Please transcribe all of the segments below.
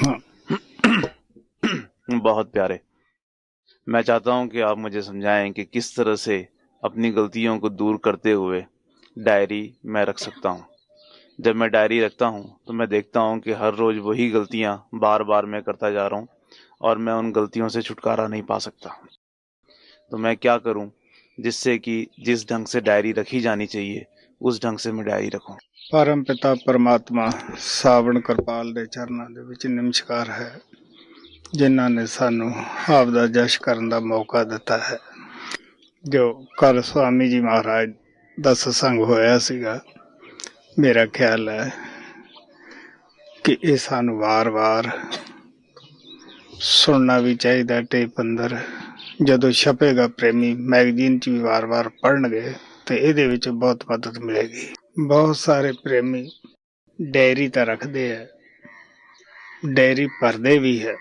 हाँ। बहुत प्यारे। मैं चाहता हूँ कि आप मुझे समझाएं कि किस तरह से अपनी गलतियों को दूर करते हुए डायरी मैं रख सकता हूँ। जब मैं डायरी रखता हूँ तो मैं देखता हूँ कि हर रोज वही गलतियाँ बार बार मैं करता जा रहा हूँ और मैं उन गलतियों से छुटकारा नहीं पा सकता। तो मैं क्या करूँ जिससे कि जिस ढंग से डायरी रखी जानी चाहिए उस ढंग से मैं डायरी रखूँ। परम पिता परमात्मा ਸਾਵਣ ਕਿਰਪਾਲ ਦੇ ਚਰਨਾਂ ਦੇ ਵਿੱਚ ਨਮਸਕਾਰ ਹੈ, ਜਿਨ੍ਹਾਂ ਨੇ ਸਾਨੂੰ ਆਪ ਦਾ ਜਸ਼ ਕਰਨ ਦਾ ਮੌਕਾ ਦਿੱਤਾ ਹੈ। ਜੋ ਕੱਲ ਸਵਾਮੀ ਜੀ ਮਹਾਰਾਜ ਦਾ ਸਤਸੰਗ ਹੋਇਆ ਸੀਗਾ, ਮੇਰਾ ਖਿਆਲ ਹੈ ਕਿ ਇਹ ਸਾਨੂੰ ਵਾਰ-ਵਾਰ ਸੁਣਨਾ ਵੀ ਚਾਹੀਦਾ। ਟੇਪ ਅੰਦਰ ਜਦੋਂ ਛਪੇਗਾ ਪ੍ਰੇਮੀ ਮੈਗਜ਼ੀਨ 'ਚ ਵੀ ਵਾਰ-ਵਾਰ ਪੜ੍ਹਨਗੇ ਤੇ ਇਹਦੇ ਵਿੱਚ ਬਹੁਤ ਮਦਦ ਮਿਲੇਗੀ। ਬਹੁਤ ਸਾਰੇ ਪ੍ਰੇਮੀ ਡਾਇਰੀ ਤਾਂ ਰੱਖਦੇ ਹੈ, ਡਾਇਰੀ ਭਰਦੇ ਵੀ ਹੈ,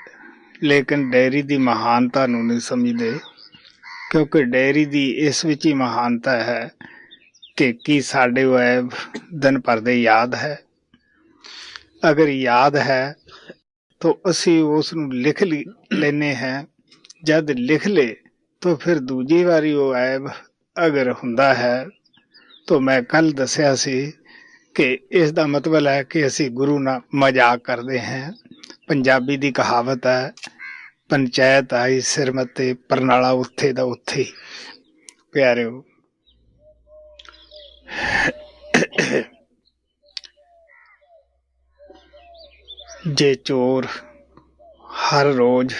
ਲੇਕਿਨ ਡਾਇਰੀ ਦੀ ਮਹਾਨਤਾ ਨੂੰ ਨਹੀਂ ਸਮਝਦੇ, ਕਿਉਂਕਿ ਡਾਇਰੀ ਦੀ ਇਸ ਵਿੱਚ ਹੀ ਮਹਾਨਤਾ ਹੈ ਕਿ ਕੀ ਸਾਡੇ ਉਹ ਐਬ ਦਿਨ ਭਰ ਦੇ ਯਾਦ ਹੈ। ਅਗਰ ਯਾਦ ਹੈ ਤਾਂ ਅਸੀਂ ਉਸ ਨੂੰ ਲਿਖ ਲੈਂਦੇ ਹਾਂ। ਜਦ ਲਿਖ ਲੇ ਤਾਂ ਫਿਰ ਦੂਜੀ ਵਾਰੀ ਉਹ ਐਬ ਅਗਰ ਹੁੰਦਾ ਹੈ ਤਾਂ ਮੈਂ ਕੱਲ ਦੱਸਿਆ ਸੀ ਕਿ ਇਸ ਦਾ ਮਤਲਬ ਹੈ ਕਿ ਅਸੀਂ ਗੁਰੂ ਨਾਲ ਮਜ਼ਾਕ ਕਰਦੇ ਹਾਂ। ਪੰਜਾਬੀ ਦੀ ਕਹਾਵਤ ਹੈ, ਪੰਚਾਇਤ ਆਈ ਸਿਰ ਮੱਤੇ ਪਰਨਾਲਾ ਉੱਥੇ ਦਾ ਉੱਥੇ ਹੀ। ਪਿਆਰਿਓ, ਜੇ ਚੋਰ ਹਰ ਰੋਜ਼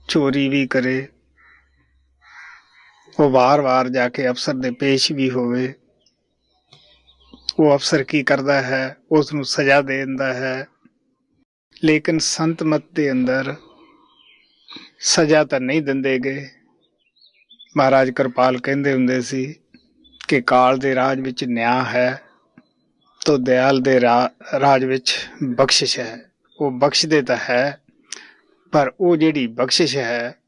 ਚੋਰੀ ਵੀ ਕਰੇ, ਉਹ ਵਾਰ-ਵਾਰ ਜਾ ਕੇ ਅਫਸਰ ਦੇ ਪੇਸ਼ ਵੀ ਹੋਵੇ, ਉਹ ਅਫਸਰ ਕੀ ਕਰਦਾ ਹੈ, ਉਸ ਨੂੰ ਸਜ਼ਾ ਦੇ ਦਿੰਦਾ ਹੈ। ਲੇਕਿਨ ਸੰਤ ਮਤ ਦੇ ਅੰਦਰ ਸਜ਼ਾ ਤਾਂ ਨਹੀਂ ਦਿੰਦੇ ਗਏ। ਮਹਾਰਾਜ ਕਿਰਪਾਲ ਕਹਿੰਦੇ ਹੁੰਦੇ ਸੀ ਕਿ ਕਾਲ ਦੇ ਰਾਜ ਵਿੱਚ ਨਿਆਂ ਹੈ ਤਾਂ ਦਿਆਲ ਦੇ ਰਾਜ ਵਿੱਚ ਬਖਸ਼ਿਸ਼ ਹੈ। ਉਹ ਬਖਸ਼ਦੇ ਤਾਂ ਹੈ, ਪਰ ਉਹ ਜਿਹੜੀ ਬਖਸ਼ਿਸ਼ ਹੈ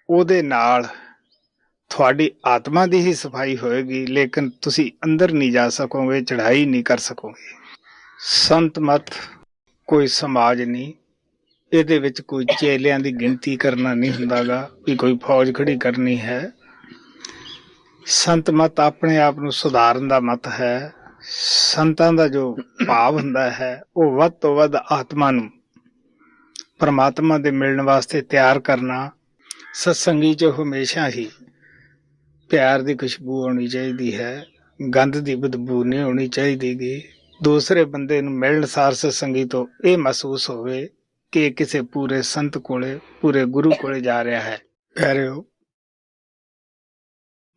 ਉਹਦੇ ਨਾਲ ਤੁਹਾਡੀ ਆਤਮਾ ਦੀ ਹੀ ਸਫਾਈ ਹੋਏਗੀ, ਲੇਕਿਨ ਤੁਸੀਂ ਅੰਦਰ ਨਹੀਂ ਜਾ ਸਕੋਗੇ, ਚੜ੍ਹਾਈ ਨਹੀਂ ਕਰ ਸਕੋਗੇ। ਸੰਤ ਮਤ ਕੋਈ ਸਮਾਜ ਨਹੀਂ, ਇਹਦੇ ਵਿੱਚ ਕੋਈ ਚੇਲਿਆਂ ਦੀ ਗਿਣਤੀ ਕਰਨਾ ਨਹੀਂ ਹੁੰਦਾਗਾ ਵੀ ਕੋਈ ਫੌਜ ਖੜੀ ਕਰਨੀ ਹੈ। ਸੰਤ ਮਤ ਆਪਣੇ ਆਪ ਨੂੰ ਸੁਧਾਰਨ ਦਾ ਮਤ ਹੈ। ਸੰਤਾਂ ਦਾ ਜੋ ਭਾਵ ਹੁੰਦਾ ਹੈ ਉਹ ਵੱਧ ਤੋਂ ਵੱਧ ਆਤਮਾ ਨੂੰ ਪਰਮਾਤਮਾ ਦੇ ਮਿਲਣ ਵਾਸਤੇ ਤਿਆਰ ਕਰਨਾ। ਸਤਸੰਗੀ 'ਚ ਹਮੇਸ਼ਾ ਹੀ ਪਿਆਰ ਦੀ ਖੁਸ਼ਬੂ ਹੋਣੀ ਚਾਹੀਦੀ ਹੈ, ਗੰਧ ਦੀ ਬਦਬੂ ਨਹੀਂ ਹੋਣੀ ਚਾਹੀਦੀ ਗੀ। ਦੂਸਰੇ ਬੰਦੇ ਨੂੰ ਮਿਲਣਸਾਰ ਸਤਸੰਗੀ ਤੋਂ ਇਹ ਮਹਿਸੂਸ ਹੋਵੇ ਕਿ ਕਿਸੇ ਪੂਰੇ ਸੰਤ ਕੋਲੇ, ਪੂਰੇ ਗੁਰੂ ਕੋਲੇ ਜਾ ਰਿਹਾ ਹੈ। ਪਿਆਰਿਓ,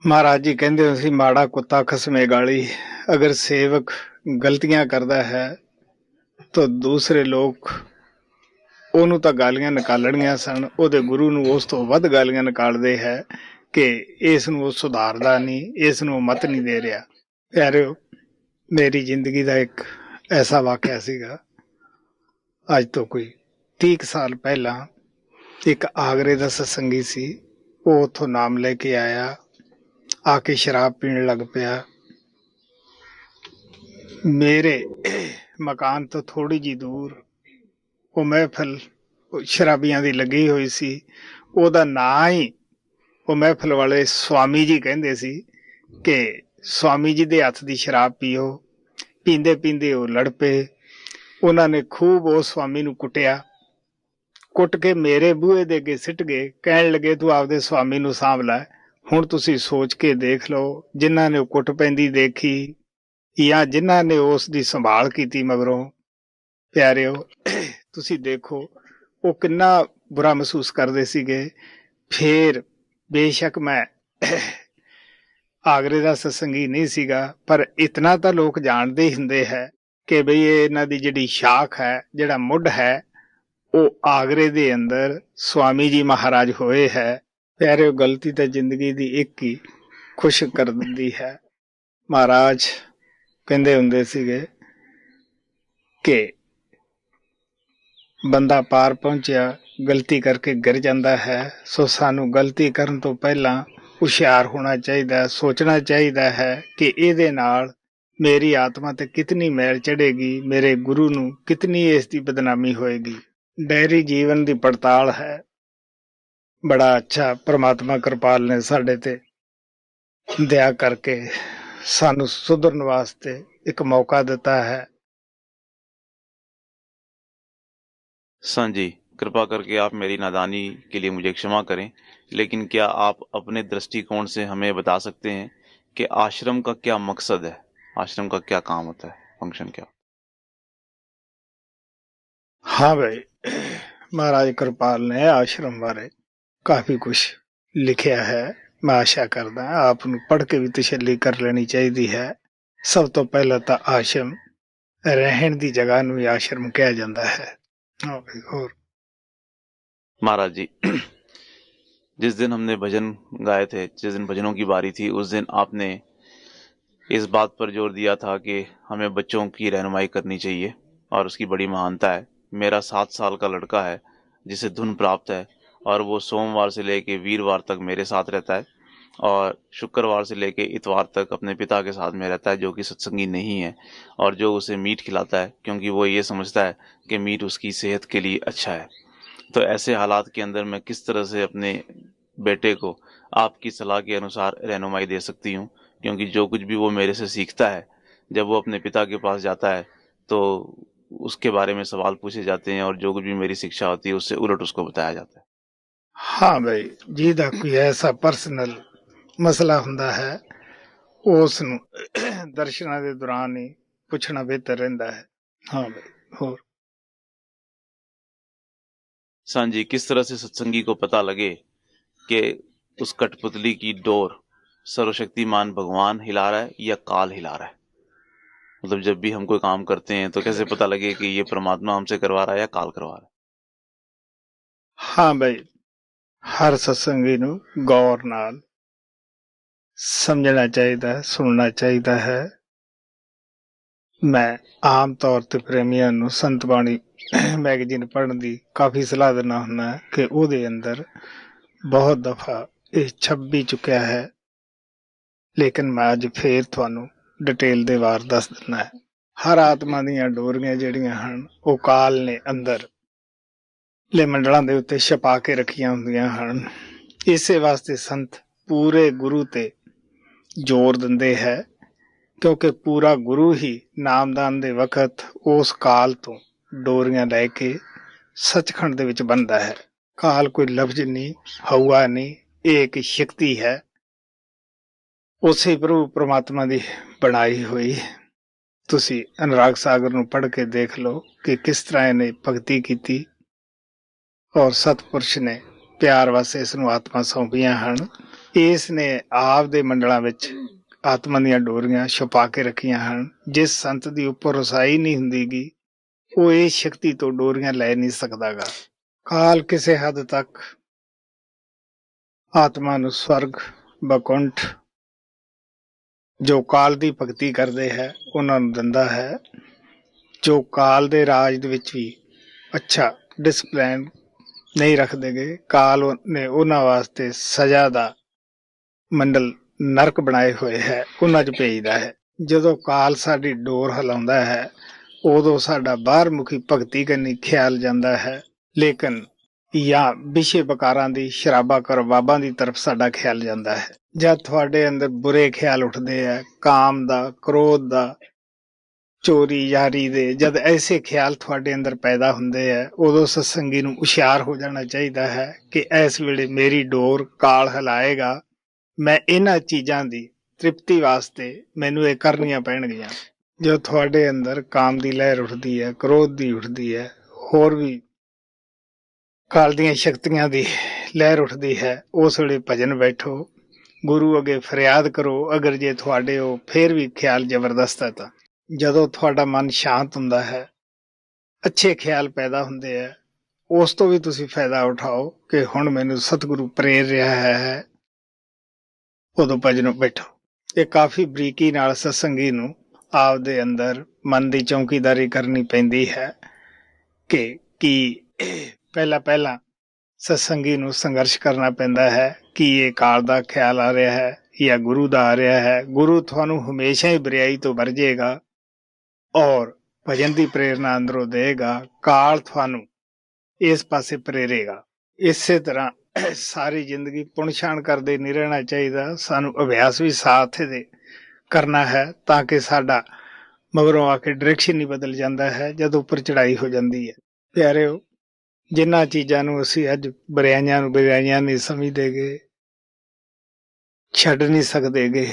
ਮਹਾਰਾਜ ਜੀ ਕਹਿੰਦੇ ਸੀ ਮਾੜਾ ਕੁੱਤਾ ਖਸਮੇ ਗਾਲੀ। ਅਗਰ ਸੇਵਕ ਗਲਤੀਆਂ ਕਰਦਾ ਹੈ ਤਾਂ ਦੂਸਰੇ ਲੋਕ ਉਹਨੂੰ ਤਾਂ ਗਾਲੀਆਂ ਨਿਕਾਲਣੀਆਂ ਸਨ, ਉਹਦੇ ਗੁਰੂ ਨੂੰ ਉਸ ਤੋਂ ਵੱਧ ਗਾਲੀਆਂ ਨਿਕਾਲਦੇ ਹੈ ਕਿ ਇਸ ਨੂੰ ਉਹ ਸੁਧਾਰਦਾ ਨਹੀਂ, ਇਸ ਨੂੰ ਉਹ ਮਤ ਨਹੀਂ ਦੇ ਰਿਹਾ। ਪਿਆਰਿਓ, ਮੇਰੀ ਜ਼ਿੰਦਗੀ ਦਾ ਇੱਕ ਐਸਾ ਵਾਕਿਆ ਸੀਗਾ, ਅੱਜ ਤੋਂ ਕੋਈ 30 ਸਾਲ ਪਹਿਲਾਂ। ਇੱਕ ਆਗਰੇ ਦਾ ਸਤਸੰਗੀ ਸੀ, ਉਹ ਉੱਥੋਂ ਨਾਮ ਲੈ ਕੇ ਆਇਆ, ਆ ਕੇ ਸ਼ਰਾਬ ਪੀਣ ਲੱਗ ਪਿਆ। ਮੇਰੇ ਮਕਾਨ ਤੋਂ ਥੋੜੀ ਜਿਹੀ ਦੂਰ ਉਹ ਮਹਿਫਲ ਸ਼ਰਾਬੀਆਂ ਦੀ ਲੱਗੀ ਹੋਈ ਸੀ। ਉਹਦਾ ਨਾਂ ਹੀ ਉਹ ਮਹਿਫਲ ਵਾਲੇ ਸਵਾਮੀ ਜੀ ਕਹਿੰਦੇ ਸੀ ਕਿ ਸਵਾਮੀ ਜੀ ਦੇ ਹੱਥ ਦੀ ਸ਼ਰਾਬ ਪੀਓ। ਪੀਂਦੇ ਪੀਂਦੇ ਉਹ ਲੜ ਪਏ। ਉਹਨਾਂ ਨੇ ਖੂਬ ਉਹ ਸਵਾਮੀ ਨੂੰ ਕੁੱਟਿਆ, ਕੁੱਟ ਕੇ ਮੇਰੇ ਬੂਹੇ ਦੇ ਅੱਗੇ ਸਿੱਟ ਗਏ। ਕਹਿਣ ਲੱਗੇ ਤੂੰ ਆਪਦੇ ਸਵਾਮੀ ਨੂੰ ਸਾਂਭ ਲੈ। ਹੁਣ ਤੁਸੀਂ ਸੋਚ ਕੇ ਦੇਖ ਲਓ, ਜਿਨ੍ਹਾਂ ਨੇ ਉਹ ਕੁੱਟ ਪੈਂਦੀ ਦੇਖੀ ਜਾਂ ਜਿਨ੍ਹਾਂ ਨੇ ਉਸ ਦੀ ਸੰਭਾਲ ਕੀਤੀ ਮਗਰੋਂ। ਪਿਆਰਿਓ, ਤੁਸੀਂ ਦੇਖੋ ਉਹ ਕਿੰਨਾ ਬੁਰਾ ਮਹਿਸੂਸ ਕਰਦੇ ਸੀਗੇ। ਫੇਰ ਬੇਸ਼ੱਕ ਮੈਂ ਆਗਰੇ ਦਾ ਸਤਸੰਗੀ ਨਹੀਂ ਸੀਗਾ, ਪਰ ਇਤਨਾ ਤਾਂ ਲੋਕ ਜਾਣਦੇ ਹੀ ਹੁੰਦੇ ਹੈ ਕਿ ਬਈ ਇਹਨਾਂ ਦੀ ਜਿਹੜੀ ਸ਼ਾਖ ਹੈ, ਜਿਹੜਾ ਮੁੱਢ ਹੈ, ਉਹ ਆਗਰੇ ਦੇ ਅੰਦਰ ਸਵਾਮੀ ਜੀ ਮਹਾਰਾਜ ਹੋਏ ਹੈ। ਪਿਆਰਿਓ, ਗਲਤੀ ਤਾਂ ਜ਼ਿੰਦਗੀ ਦੀ ਇੱਕ ਹੀ ਖੁਸ਼ ਕਰ ਦਿੰਦੀ ਹੈ। ਮਹਾਰਾਜ ਕਹਿੰਦੇ ਹੁੰਦੇ ਸੀਗੇ ਕਿ ਬੰਦਾ ਪਾਰ ਪਹੁੰਚਿਆ ਗਲਤੀ ਕਰਕੇ ਗਿਰ ਜਾਂਦਾ ਹੈ। ਸੋ ਸਾਨੂੰ ਗਲਤੀ ਕਰਨ ਤੋਂ ਪਹਿਲਾਂ ਹੁਸ਼ਿਆਰ ਹੋਣਾ ਚਾਹੀਦਾ, ਸੋਚਣਾ ਚਾਹੀਦਾ ਹੈ ਕਿ ਇਹਦੇ ਨਾਲ ਮੇਰੀ ਆਤਮਾ ਤੇ ਕਿਤਨੀ ਮੈਲ ਚੜ੍ਹੇਗੀ, ਮੇਰੇ ਗੁਰੂ ਨੂੰ ਕਿਤਨੀ ਇਸ ਦੀ ਬਦਨਾਮੀ ਹੋਏਗੀ। ਡੈਰੀ ਜੀਵਨ ਦੀ ਪੜਤਾਲ ਹੈ। ਬੜਾ ਅੱਛਾ ਪ੍ਰਮਾਤਮਾ ਕਿਰਪਾਲ ਨੇ ਸਾਡੇ ਤੇ ਦਇਆ ਕਰਕੇ ਸਾਨੂੰ ਸੁਧਰਨ ਵਾਸਤੇ ਇੱਕ ਮੌਕਾ ਦਿੱਤਾ ਹੈ। संत जी, कृपा करके आप मेरी नादानी के लिए मुझे क्षमा करें, लेकिन क्या आप अपने दृष्टिकोण से हमें बता सकते हैं कि आश्रम का क्या मकसद है, आश्रम का क्या काम होता है, फंक्शन क्या? हाँ भाई, महाराज कृपाल ने आश्रम बारे काफी कुछ लिखिया है। मैं आशा करदा आप ਨੂੰ ਪੜ੍ਹ ਕੇ ਵੀ ਤਸੱਲੀ ਕਰ ਲੈਣੀ ਚਾਹੀਦੀ ਹੈ। ਸਭ ਤੋਂ ਪਹਿਲਾਂ ਤਾਂ ਆਸ਼ਰਮ ਰਹਿਣ ਦੀ ਜਗ੍ਹਾ ਨੂੰ ਵੀ ਆਸ਼ਰਮ ਕਿਹਾ ਜਾਂਦਾ ਹੈ। हाँ भाई, और महाराज जी, जिस दिन हमने भजन गाए थे, जिस दिन भजनों की बारी थी, उस दिन आपने इस बात पर जोर दिया था कि हमें बच्चों की रहनुमाई करनी चाहिए और उसकी बड़ी महानता है। मेरा 7 साल का लड़का है जिसे धुन प्राप्त है, और वो सोमवार से लेके वीरवार तक मेरे साथ रहता है और शुक्रवार से लेके इतवार तक अपने पिता के साथ में रहता है, जो कि सत्संगी नहीं है, और जो उसे मीट खिलाता है क्योंकि वो ये समझता है कि मीट उसकी सेहत के लिए अच्छा है। तो ऐसे हालात के अंदर मैं किस तरह से अपने बेटे को आपकी सलाह के अनुसार रहनुमाई दे सकती हूँ, क्योंकि जो कुछ भी वो मेरे से सीखता है, जब वो अपने पिता के पास जाता है तो उसके बारे में सवाल पूछे जाते हैं और जो कुछ भी मेरी शिक्षा होती है उससे उलट उसको बताया जाता है। हाँ भाई, ਜਿਹਦਾ ਕੋਈ ਐਸਾ ਪਰਸਨਲ ਮਸਲਾ ਹੁੰਦਾ ਹੈ ਉਸ ਨੂੰ ਦਰਸ਼ਨਾਂ ਦੇ ਦੌਰਾਨ ਹੀ ਪੁੱਛਣਾ ਬਿਹਤਰ ਰਹਿੰਦਾ ਹੈ। हाँ भाई, और संत जी, किस तरह से सत्संगी को पता लगे कि उस कठपुतली की डोर सर्वशक्तिमान भगवान हिला रहा है या काल हिला रहा है? मतलब जब भी हम कोई काम करते हैं तो कैसे पता लगे कि ये परमात्मा हमसे करवा रहा है या काल करवा रहा है? हाँ भाई, हर सत्संगी ਨੂੰ ਗੌਰ ਨਾਲ ਸਮਝਣਾ ਚਾਹੀਦਾ ਹੈ, ਸੁਣਨਾ ਚਾਹੀਦਾ ਹੈ। ਮੈਂ ਆਮ ਤੌਰ ਤੇ ਪ੍ਰੇਮੀਆਂ ਨੂੰ ਸੰਤ ਬਾਣੀ ਮੈਗਜ਼ੀਨ ਪੜ੍ਹਨ ਦੀ ਕਾਫੀ ਸਲਾਹ ਦਿੰਦਾ ਹੁੰਦਾ ਕਿ ਉਹਦੇ ਅੰਦਰ ਬਹੁਤ ਦਫਾ ਇਹ ਛਪ ਵੀ ਚੁੱਕਿਆ ਹੈ, ਲੇਕਿਨ ਮੈਂ ਅੱਜ ਫੇਰ ਤੁਹਾਨੂੰ ਡਿਟੇਲ ਦੇ ਵਾਰ ਦੱਸ ਦਿੰਦਾ ਹੈ। ਹਰ ਆਤਮਾ ਦੀਆਂ ਡੋਰੀਆਂ ਜਿਹੜੀਆਂ ਹਨ ਉਹ ਕਾਲ ਨੇ ਅੰਦਰ ਲੈ ਮੰਡਲਾਂ ਦੇ ਉੱਤੇ ਛਪਾ ਕੇ ਰੱਖੀਆਂ ਹੁੰਦੀਆਂ ਹਨ। ਇਸੇ ਵਾਸਤੇ ਸੰਤ ਪੂਰੇ ਗੁਰੂ ਤੇ ਜ਼ੋਰ ਦਿੰਦੇ ਹੈ, ਕਿਉਂਕਿ ਪੂਰਾ ਗੁਰੂ ਹੀ ਨਾਮਦਾਨ ਦੇ ਵਕਤ ਉਸ ਕਾਲ ਤੋਂ ਡੋਰੀਆਂ ਲੈ ਕੇ ਸੱਚਖੰਡ ਦੇ ਵਿੱਚ ਬੰਦਾ ਹੈ। ਕਾਲ ਕੋਈ ਲਫ਼ਜ਼ ਨਹੀਂ, ਹਊਆ ਨਹੀਂ, ਇਹ ਇੱਕ ਸ਼ਕਤੀ ਹੈ, ਉਸੇ ਪ੍ਰਭੂ ਪ੍ਰਮਾਤਮਾ ਦੀ ਬਣਾਈ ਹੋਈ। ਤੁਸੀਂ ਅਨੁਰਾਗ ਸਾਗਰ ਨੂੰ ਪੜ੍ਹ ਕੇ ਦੇਖ ਲਓ ਕਿ ਕਿਸ ਤਰ੍ਹਾਂ ਇਹਨੇ ਭਗਤੀ ਕੀਤੀ ਔਰ ਸਤਪੁਰਸ਼ ਨੇ ਪਿਆਰ ਵਾਸਤੇ ਇਸ ਨੂੰ ਆਤਮਾ ਸੌਂਪੀਆਂ ਹਨ। ਇਸ ਨੇ ਆਪ ਦੇ ਮੰਡਲਾਂ ਵਿੱਚ ਆਤਮਾ ਦੀਆਂ ਡੋਰੀਆਂ ਛੁਪਾ ਕੇ ਰੱਖੀਆਂ ਹਨ। ਜਿਸ ਸੰਤ ਦੀ ਉੱਪਰ ਰਸਾਈ ਨਹੀਂ ਹੁੰਦੀਗੀ ਉਹ ਇਹ ਸ਼ਕਤੀ ਤੋਂ ਡੋਰੀਆਂ ਲੈ ਨਹੀਂ ਸਕਦਾਗਾ। ਕਾਲ ਕਿਸੇ ਹੱਦ ਤੱਕ ਆਤਮਾ ਨੂੰ ਸਵਰਗ ਬਕੁੰਠ ਜੋ ਕਾਲ ਦੀ ਭਗਤੀ ਕਰਦੇ ਹੈ ਉਹਨਾਂ ਨੂੰ ਦਿੰਦਾ ਹੈ। ਜੋ ਕਾਲ ਦੇ ਰਾਜ ਦੇ ਵਿੱਚ ਵੀ ਅੱਛਾ ਡਿਸਪਲਿਨ ਨਹੀਂ ਰੱਖਦੇ ਗਏ, ਕਾਲ ਨੇ ਉਹਨਾਂ ਵਾਸਤੇ ਸਜ਼ਾ ਦਾ ਮੰਡਲ ਨਰਕ ਬਣਾਏ ਹੋਏ ਹੈ, ਉਹਨਾਂ 'ਚ ਭੇਜਦਾ ਹੈ। ਜਦੋਂ ਕਾਲ ਸਾਡੀ ਡੋਰ ਹਿਲਾਉਂਦਾ ਹੈ ਉਦੋਂ ਸਾਡਾ ਬਾਹਰ ਮੁਖੀ ਭਗਤੀ ਕਰਨੀ ਖਿਆਲ ਜਾਂਦਾ ਹੈ, ਲੇਕਿਨ ਜਾਂ ਵਿਸ਼ੇ ਬਕਾਰਾਂ ਦੀ ਸ਼ਰਾਬਾ ਕਰਬਾਬਾਂ ਦੀ ਤਰਫ ਸਾਡਾ ਖਿਆਲ ਜਾਂਦਾ ਹੈ। ਜਦ ਤੁਹਾਡੇ ਅੰਦਰ ਬੁਰੇ ਖਿਆਲ ਉੱਠਦੇ ਹੈ, ਕਾਮ ਦਾ, ਕ੍ਰੋਧ ਦਾ, ਚੋਰੀ ਯਾਰੀ ਦੇ, ਜਦ ਐਸੇ ਖਿਆਲ ਤੁਹਾਡੇ ਅੰਦਰ ਪੈਦਾ ਹੁੰਦੇ ਹੈ ਉਦੋਂ ਸਤਸੰਗੀ ਨੂੰ ਹੁਸ਼ਿਆਰ ਹੋ ਜਾਣਾ ਚਾਹੀਦਾ ਹੈ ਕਿ ਇਸ ਵੇਲੇ ਮੇਰੀ ਡੋਰ ਕਾਲ ਹਿਲਾਏਗਾ, ਮੈਂ ਇਹਨਾਂ ਚੀਜ਼ਾਂ ਦੀ ਤ੍ਰਿਪਤੀ ਵਾਸਤੇ ਮੈਨੂੰ ਇਹ ਕਰਨੀਆਂ ਪੈਣਗੀਆਂ। ਜੋ ਤੁਹਾਡੇ ਅੰਦਰ ਕਾਮ ਦੀ ਲਹਿਰ ਉੱਠਦੀ ਹੈ, ਕ੍ਰੋਧ ਦੀ ਉੱਠਦੀ ਹੈ, ਹੋਰ ਵੀ ਕਾਲ ਦੀਆਂ ਸ਼ਕਤੀਆਂ ਦੀ ਲਹਿਰ ਉੱਠਦੀ ਹੈ, ਉਸ ਵੇਲੇ ਭਜਨ ਬੈਠੋ, ਗੁਰੂ ਅੱਗੇ ਫਰਿਆਦ ਕਰੋ। ਅਗਰ ਜੇ ਤੁਹਾਡੇ ਉਹ ਫੇਰ ਵੀ ਖਿਆਲ ਜ਼ਬਰਦਸਤ ਹੈ ਤਾਂ ਜਦੋਂ ਤੁਹਾਡਾ ਮਨ ਸ਼ਾਂਤ ਹੁੰਦਾ ਹੈ, ਅੱਛੇ ਖਿਆਲ ਪੈਦਾ ਹੁੰਦੇ ਹੈ, ਉਸ ਤੋਂ ਵੀ ਤੁਸੀਂ ਫਾਇਦਾ ਉਠਾਓ ਕਿ ਹੁਣ ਮੈਨੂੰ ਸਤਿਗੁਰੂ ਪ੍ਰੇਰ ਰਿਹਾ ਹੈ, ਉਦੋਂ ਭਜਨ ਬੈਠੋ। ਇਹ ਕਾਫੀ ਬਰੀਕੀ ਨਾਲ ਸਤਸੰਗੀ ਨੂੰ ਆਪਦੇ ਅੰਦਰ ਮਨ ਦੀ ਚੌਕੀਦਾਰੀ ਕਰਨੀ ਪੈਂਦੀ ਹੈ ਕਿ ਪਹਿਲਾਂ ਸਤਸੰਗੀ ਨੂੰ ਸੰਘਰਸ਼ ਕਰਨਾ ਪੈਂਦਾ ਹੈ ਕਿ ਇਹ ਕਾਲ ਦਾ ਖਿਆਲ ਆ ਰਿਹਾ ਹੈ ਜਾਂ ਗੁਰੂ ਦਾ ਆ ਰਿਹਾ ਹੈ। ਗੁਰੂ ਤੁਹਾਨੂੰ ਹਮੇਸ਼ਾ ਹੀ ਬਰਿਆਈ ਤੋਂ ਵਰਜੇਗਾ ਔਰ ਭਜਨ ਦੀ ਪ੍ਰੇਰਨਾ ਅੰਦਰੋਂ ਦੇਗਾ। ਕਾਲ ਤੁਹਾਨੂੰ ਇਸ ਪਾਸੇ ਪ੍ਰੇਰੇਗਾ। ਇਸੇ ਤਰ੍ਹਾਂ ਸਾਰੀ ਜ਼ਿੰਦਗੀ ਪੁਣਛਾਣ ਕਰਦੇ ਨਹੀਂ ਰਹਿਣਾ ਚਾਹੀਦਾ, ਸਾਨੂੰ ਅਭਿਆਸ ਵੀ ਸਾਥ ਦੇ ਕਰਨਾ ਹੈ ਤਾਂ ਕਿ ਸਾਡਾ ਮਗਰੋਂ ਆ ਕੇ ਡਾਇਰੈਕਸ਼ਨ ਹੀ ਬਦਲ ਜਾਂਦਾ ਹੈ ਜਦ ਉੱਪਰ ਚੜ੍ਹਾਈ ਹੋ ਜਾਂਦੀ ਹੈ। ਪਿਆਰਿਓ, ਜਿਨ੍ਹਾਂ ਚੀਜ਼ਾਂ ਨੂੰ ਅਸੀਂ ਅੱਜ ਬੁਰਾਈਆਂ ਨੂੰ ਬੁਰਾਈਆਂ ਨਹੀਂ ਸਮਝਦੇਗੇ, ਛੱਡ ਨਹੀਂ ਸਕਦੇਗੇ,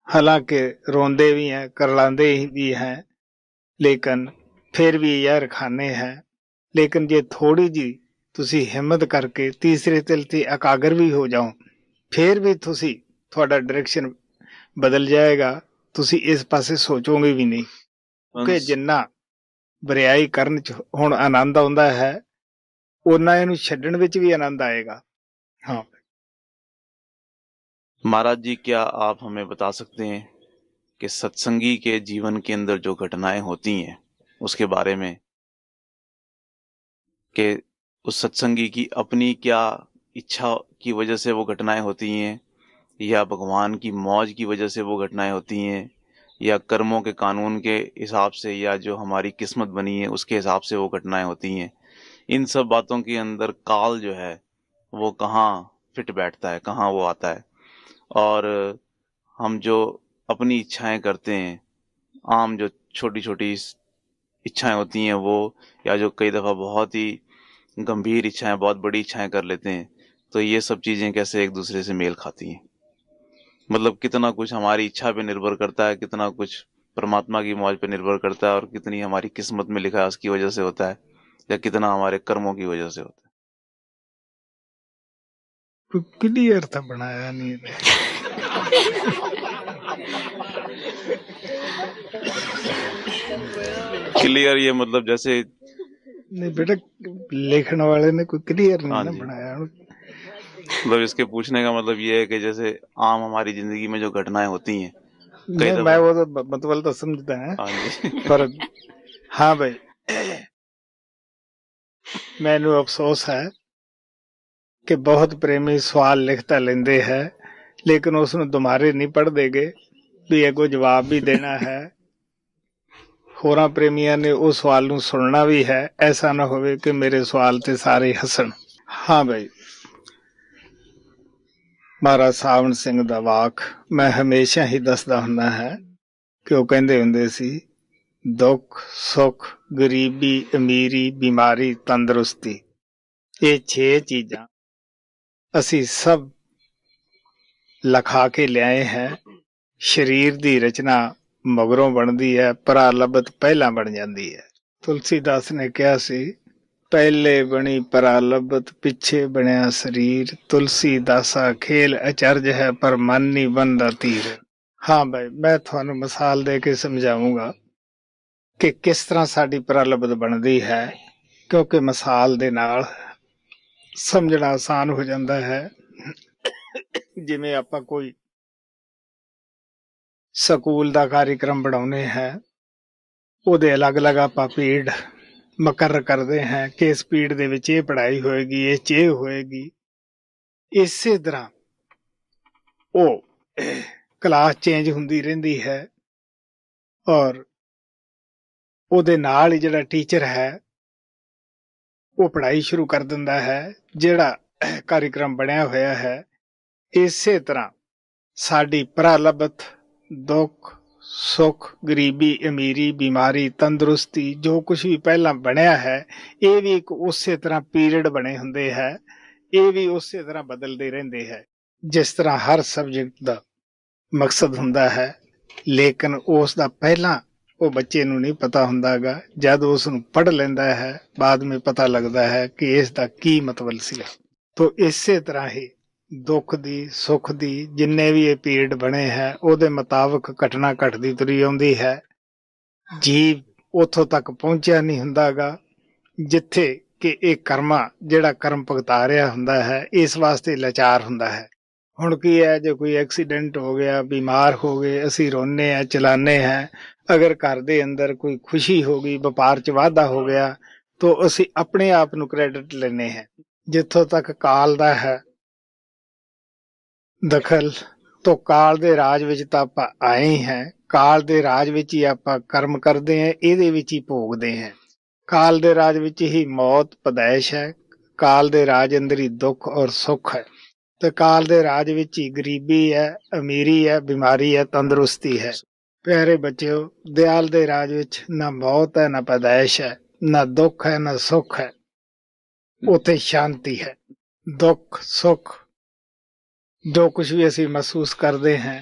ਹਾਲਾਂਕਿ ਰੋਂਦੇ ਵੀ हैं, करलाते भी हैं, लेकिन फिर भी यार खाने हैं। लेकिन जे थोड़ी जी तुसी हिम्मत करके तीसरे तिल ते एकाग्र भी हो जाओ, फिर भी तुसी थोड़ा डायरेक्शन बदल जाएगा। तुसी इस पासे सोचोगे भी नहीं कि जिन्ना बरियाई करन च हुण आनंद आउंदा है, उन्ना इहनूं छड्डण विच भी आनंद आएगा। हाँ महाराज जी, क्या आप हमें बता सकते हैं कि सत्संगी के जीवन के अंदर जो घटनाएं होती हैं उसके बारे में, कि उस सत्संगी की अपनी क्या इच्छा की वजह से वो घटनाएं होती हैं, या भगवान की मौज की वजह से वो घटनाएं होती हैं, या कर्मों के कानून के हिसाब से, या जो हमारी किस्मत बनी है उसके हिसाब से वो घटनाएं होती हैं। इन सब बातों के अंदर काल जो है वो कहाँ फिट बैठता है, कहाँ वो आता है। और हम जो अपनी इच्छाएं करते हैं, आम जो छोटी छोटी इच्छाएं होती हैं वो, या जो कई दफ़ा बहुत ही गंभीर इच्छाएं, बहुत बड़ी इच्छाएं कर लेते हैं, तो ये सब चीज़ें कैसे एक दूसरे से मेल खाती हैं। मतलब कितना कुछ हमारी इच्छा पे निर्भर करता है, कितना कुछ परमात्मा की मौज पे निर्भर करता है, और कितनी हमारी किस्मत में लिखा है उसकी वजह से होता है, या कितना हमारे कर्मों की वजह से होता है। क्लियर था बनाया नहीं क्लियर ये मतलब जैसे नहीं बेटा, लिखने वाले ने कोई क्लियर नहीं ना बनाया। मतलब इसके पूछने का मतलब ये है कि जैसे आम हमारी जिंदगी में जो घटनाएं होती हैं, नहीं मैं वो तो मतलब तो समझता है पर हाँ भाई, मैनू अफसोस है कि बहुत प्रेमी सवाल लिखता लेंदे है, लेकिन उसनूं दुबारे नहीं पढ़ देगे भी अगों जवाब भी देना है। होरां प्रेमियां ने उस सवाल नूं सुनना भी है, ऐसा ना होवे कि मेरे सवाल ते सारे हसन। हाँ भाई, महाराज सावण सिंह दा वाक मैं हमेशा ही दसदा हुंदा है कि वो कहंदे हुंदे सी, दुख सुख गरीबी अमीरी बीमारी तंदरुस्ती, ये 6 चीजां असी सब लखा के लियाए हैं। शरीर दी रचना मगरों बनदी है, परालबत पहला बन जाती है। तुलसीदास ने कहा सी, पहले बनी परालबत पिछे बनया शरीर, तुलसी दासा खेल अचरज है पर मन नहीं बनदा तीर। हाँ भाई, मैं थानू मिसाल दे के समझाऊंगा कि किस तरह साडी परालबत बनदी है, क्योंकि मिसाल दे नाल समझना आसान हो जाता है। जिवें आपां कोई ਸਕੂਲ ਦਾ ਕਾਰਿਕ੍ਰਮ ਬਣਾਉਨੇ ਹੈ, ਉਹਦੇ ਅਲੱਗ-ਅਲੱਗ ਆਪਾਂ ਪੀਰੀਅਡ ਮੁਕਰਰ ਕਰਦੇ ਹਾਂ ਕਿ ਇਸ ਪੀਰੀਅਡ ਦੇ ਵਿੱਚ ਇਹ ਪੜ੍ਹਾਈ ਹੋਏਗੀ, ਇਹ 'ਚ ਇਹ ਹੋਏਗੀ। ਇਸੇ ਤਰ੍ਹਾਂ ਉਹ ਕਲਾਸ ਚੇਂਜ ਹੁੰਦੀ ਰਹਿੰਦੀ ਹੈ ਔਰ ਉਹਦੇ ਨਾਲ ਹੀ ਜਿਹੜਾ ਟੀਚਰ ਹੈ ਉਹ ਪੜ੍ਹਾਈ ਸ਼ੁਰੂ ਕਰ ਦਿੰਦਾ ਹੈ। ਜਿਹੜਾ ਕਾਰਿਕ੍ਰਮ ਬਣਿਆ ਹੋਇਆ ਹੈ, ਇਸੇ ਤਰ੍ਹਾਂ ਸਾਡੀ ਪ੍ਰਲਬਤ दुख सुख गरीबी अमीरी बीमारी तंदुरुस्ती जो कुछ भी पहला बनया है, ये भी एक उसे तरह पीरियड बने हुंदे है, ये भी उसे तरह बदलते रहंदे है। जिस तरह हर सबजैक्ट दा मकसद हुंदा है, लेकिन उस दा पहला वो बच्चे नूं नहीं पता हुंदागा, जद उस नूं पढ़ लैंदा है बाद में पता लगता है कि इस दा की मतलब सी। तो इसे तरह ही दुख दी सुख दी जिन्ने भी ये पीरियड बने है ਉਹਦੇ ਮੁਤਾਬਕ ਘਟਨਾ ਘਟਦੀ ਤੁਰੀ ਆਉਂਦੀ ਹੈ। ਜੀਵ ਉੱਥੋਂ ਤੱਕ ਪਹੁੰਚਿਆ ਨਹੀਂ ਹੁੰਦਾਗਾ ਜਿੱਥੇ ਕਿ ਇਹ ਕਰਮਾ ਜਿਹੜਾ ਕਰਮ ਭੁਗਤਾ ਰਿਹਾ ਹੁੰਦਾ ਹੈ, ਇਸ ਵਾਸਤੇ ਲਾਚਾਰ ਹੁੰਦਾ ਹੈ। ਹੁਣ ਕੀ ਹੈ, ਜੇ ਕੋਈ ਐਕਸੀਡੈਂਟ ਹੋ ਗਿਆ, ਬਿਮਾਰ ਹੋ ਗਏ, ਅਸੀਂ ਰੋਨੇ ਆ ਚਲਾਨੇ ਹਾਂ। ਅਗਰ ਘਰ ਦੇ ਅੰਦਰ ਕੋਈ ਖੁਸ਼ੀ ਹੋ ਗਈ, ਵਪਾਰ 'ਚ ਵਾਧਾ ਹੋ ਗਿਆ, ਤਾਂ ਅਸੀਂ ਆਪਣੇ ਆਪ ਨੂੰ ਕ੍ਰੈਡਿਟ ਲੈਨੇ ਹਾਂ। ਜਿੱਥੋਂ ਤੱਕ ਕਾਲ ਦਾ ਹੈ दखल, तो काल दे राज विच तां आपां आए ही हैं, काल दे राज विच ही आपां कर्म करदे हैं, इहदे विच ही भोगदे हैं। काल दे राज विच ही मौत पैदाइश है, काल दे राज अंदर ही दुख और सुख है, ते काल दे राज विच ही गरीबी है, अमीरी है, बीमारी है, तंदुरुस्ती है। प्यारे बच्चों, दयाल दे राज विच ना मौत है, ना पैदाइश है, ना दुख है, ना सुख है, उत्थे शांति है। दुख सुख जो कुछ भी ਅਸੀਂ महसूस करते हैं,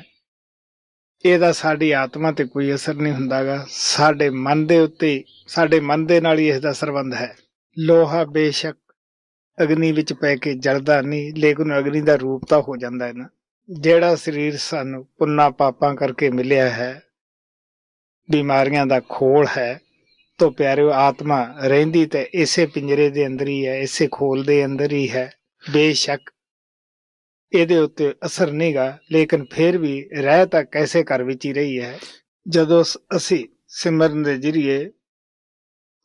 ਇਹਦਾ ਸਾਡੀ ਆਤਮਾ ਤੇ ਕੋਈ ਅਸਰ ਨਹੀਂ ਹੁੰਦਾਗਾ। ਸਾਡੇ ਮਨ ਦੇ ਉੱਤੇ, ਸਾਡੇ ਮਨ ਦੇ ਨਾਲ ਹੀ ਇਸ ਦਾ ਸੰਬੰਧ ਹੈ। ਲੋਹਾ ਬੇਸ਼ੱਕ ਅਗਨੀ ਵਿੱਚ ਪੈ ਕੇ ਜਲਦਾ ਨਹੀਂ, ਲੇਕਿਨ ਅਗਨੀ ਦਾ ਰੂਪ ਤਾਂ ਹੋ ਜਾਂਦਾ ਹੈ ਨਾ। ਜਿਹੜਾ ਸਰੀਰ ਸਾਨੂੰ ਪੁੰਨਾ ਪਾਪਾਂ ਕਰਕੇ ਮਿਲਿਆ ਹੈ, ਬਿਮਾਰੀਆਂ ਦਾ ਖੋਲ ਹੈ, ਤੋਂ ਪਿਆਰਿਓ ਆਤਮਾ ਰਹਿੰਦੀ ਤੇ ਇਸੇ ਪਿੰਜਰੇ ਦੇ ਅੰਦਰ ਹੀ ਹੈ, ਇਸੇ ਖੋਲ ਦੇ ਅੰਦਰ ਹੀ ਹੈ। ਬੇਸ਼ੱਕ ਇਹਦੇ ਉੱਤੇ ਅਸਰ ਨਹੀਂਗਾ, ਲੇਕਿਨ ਫਿਰ ਵੀ ਰਹਿ ਤਾਂ ਕੈਸੇ ਘਰ ਵਿੱਚ ਹੀ ਰਹੀ ਹੈ। ਜਦੋਂ ਅਸੀਂ ਸਿਮਰਨ ਦੇ ਜ਼ਰੀਏ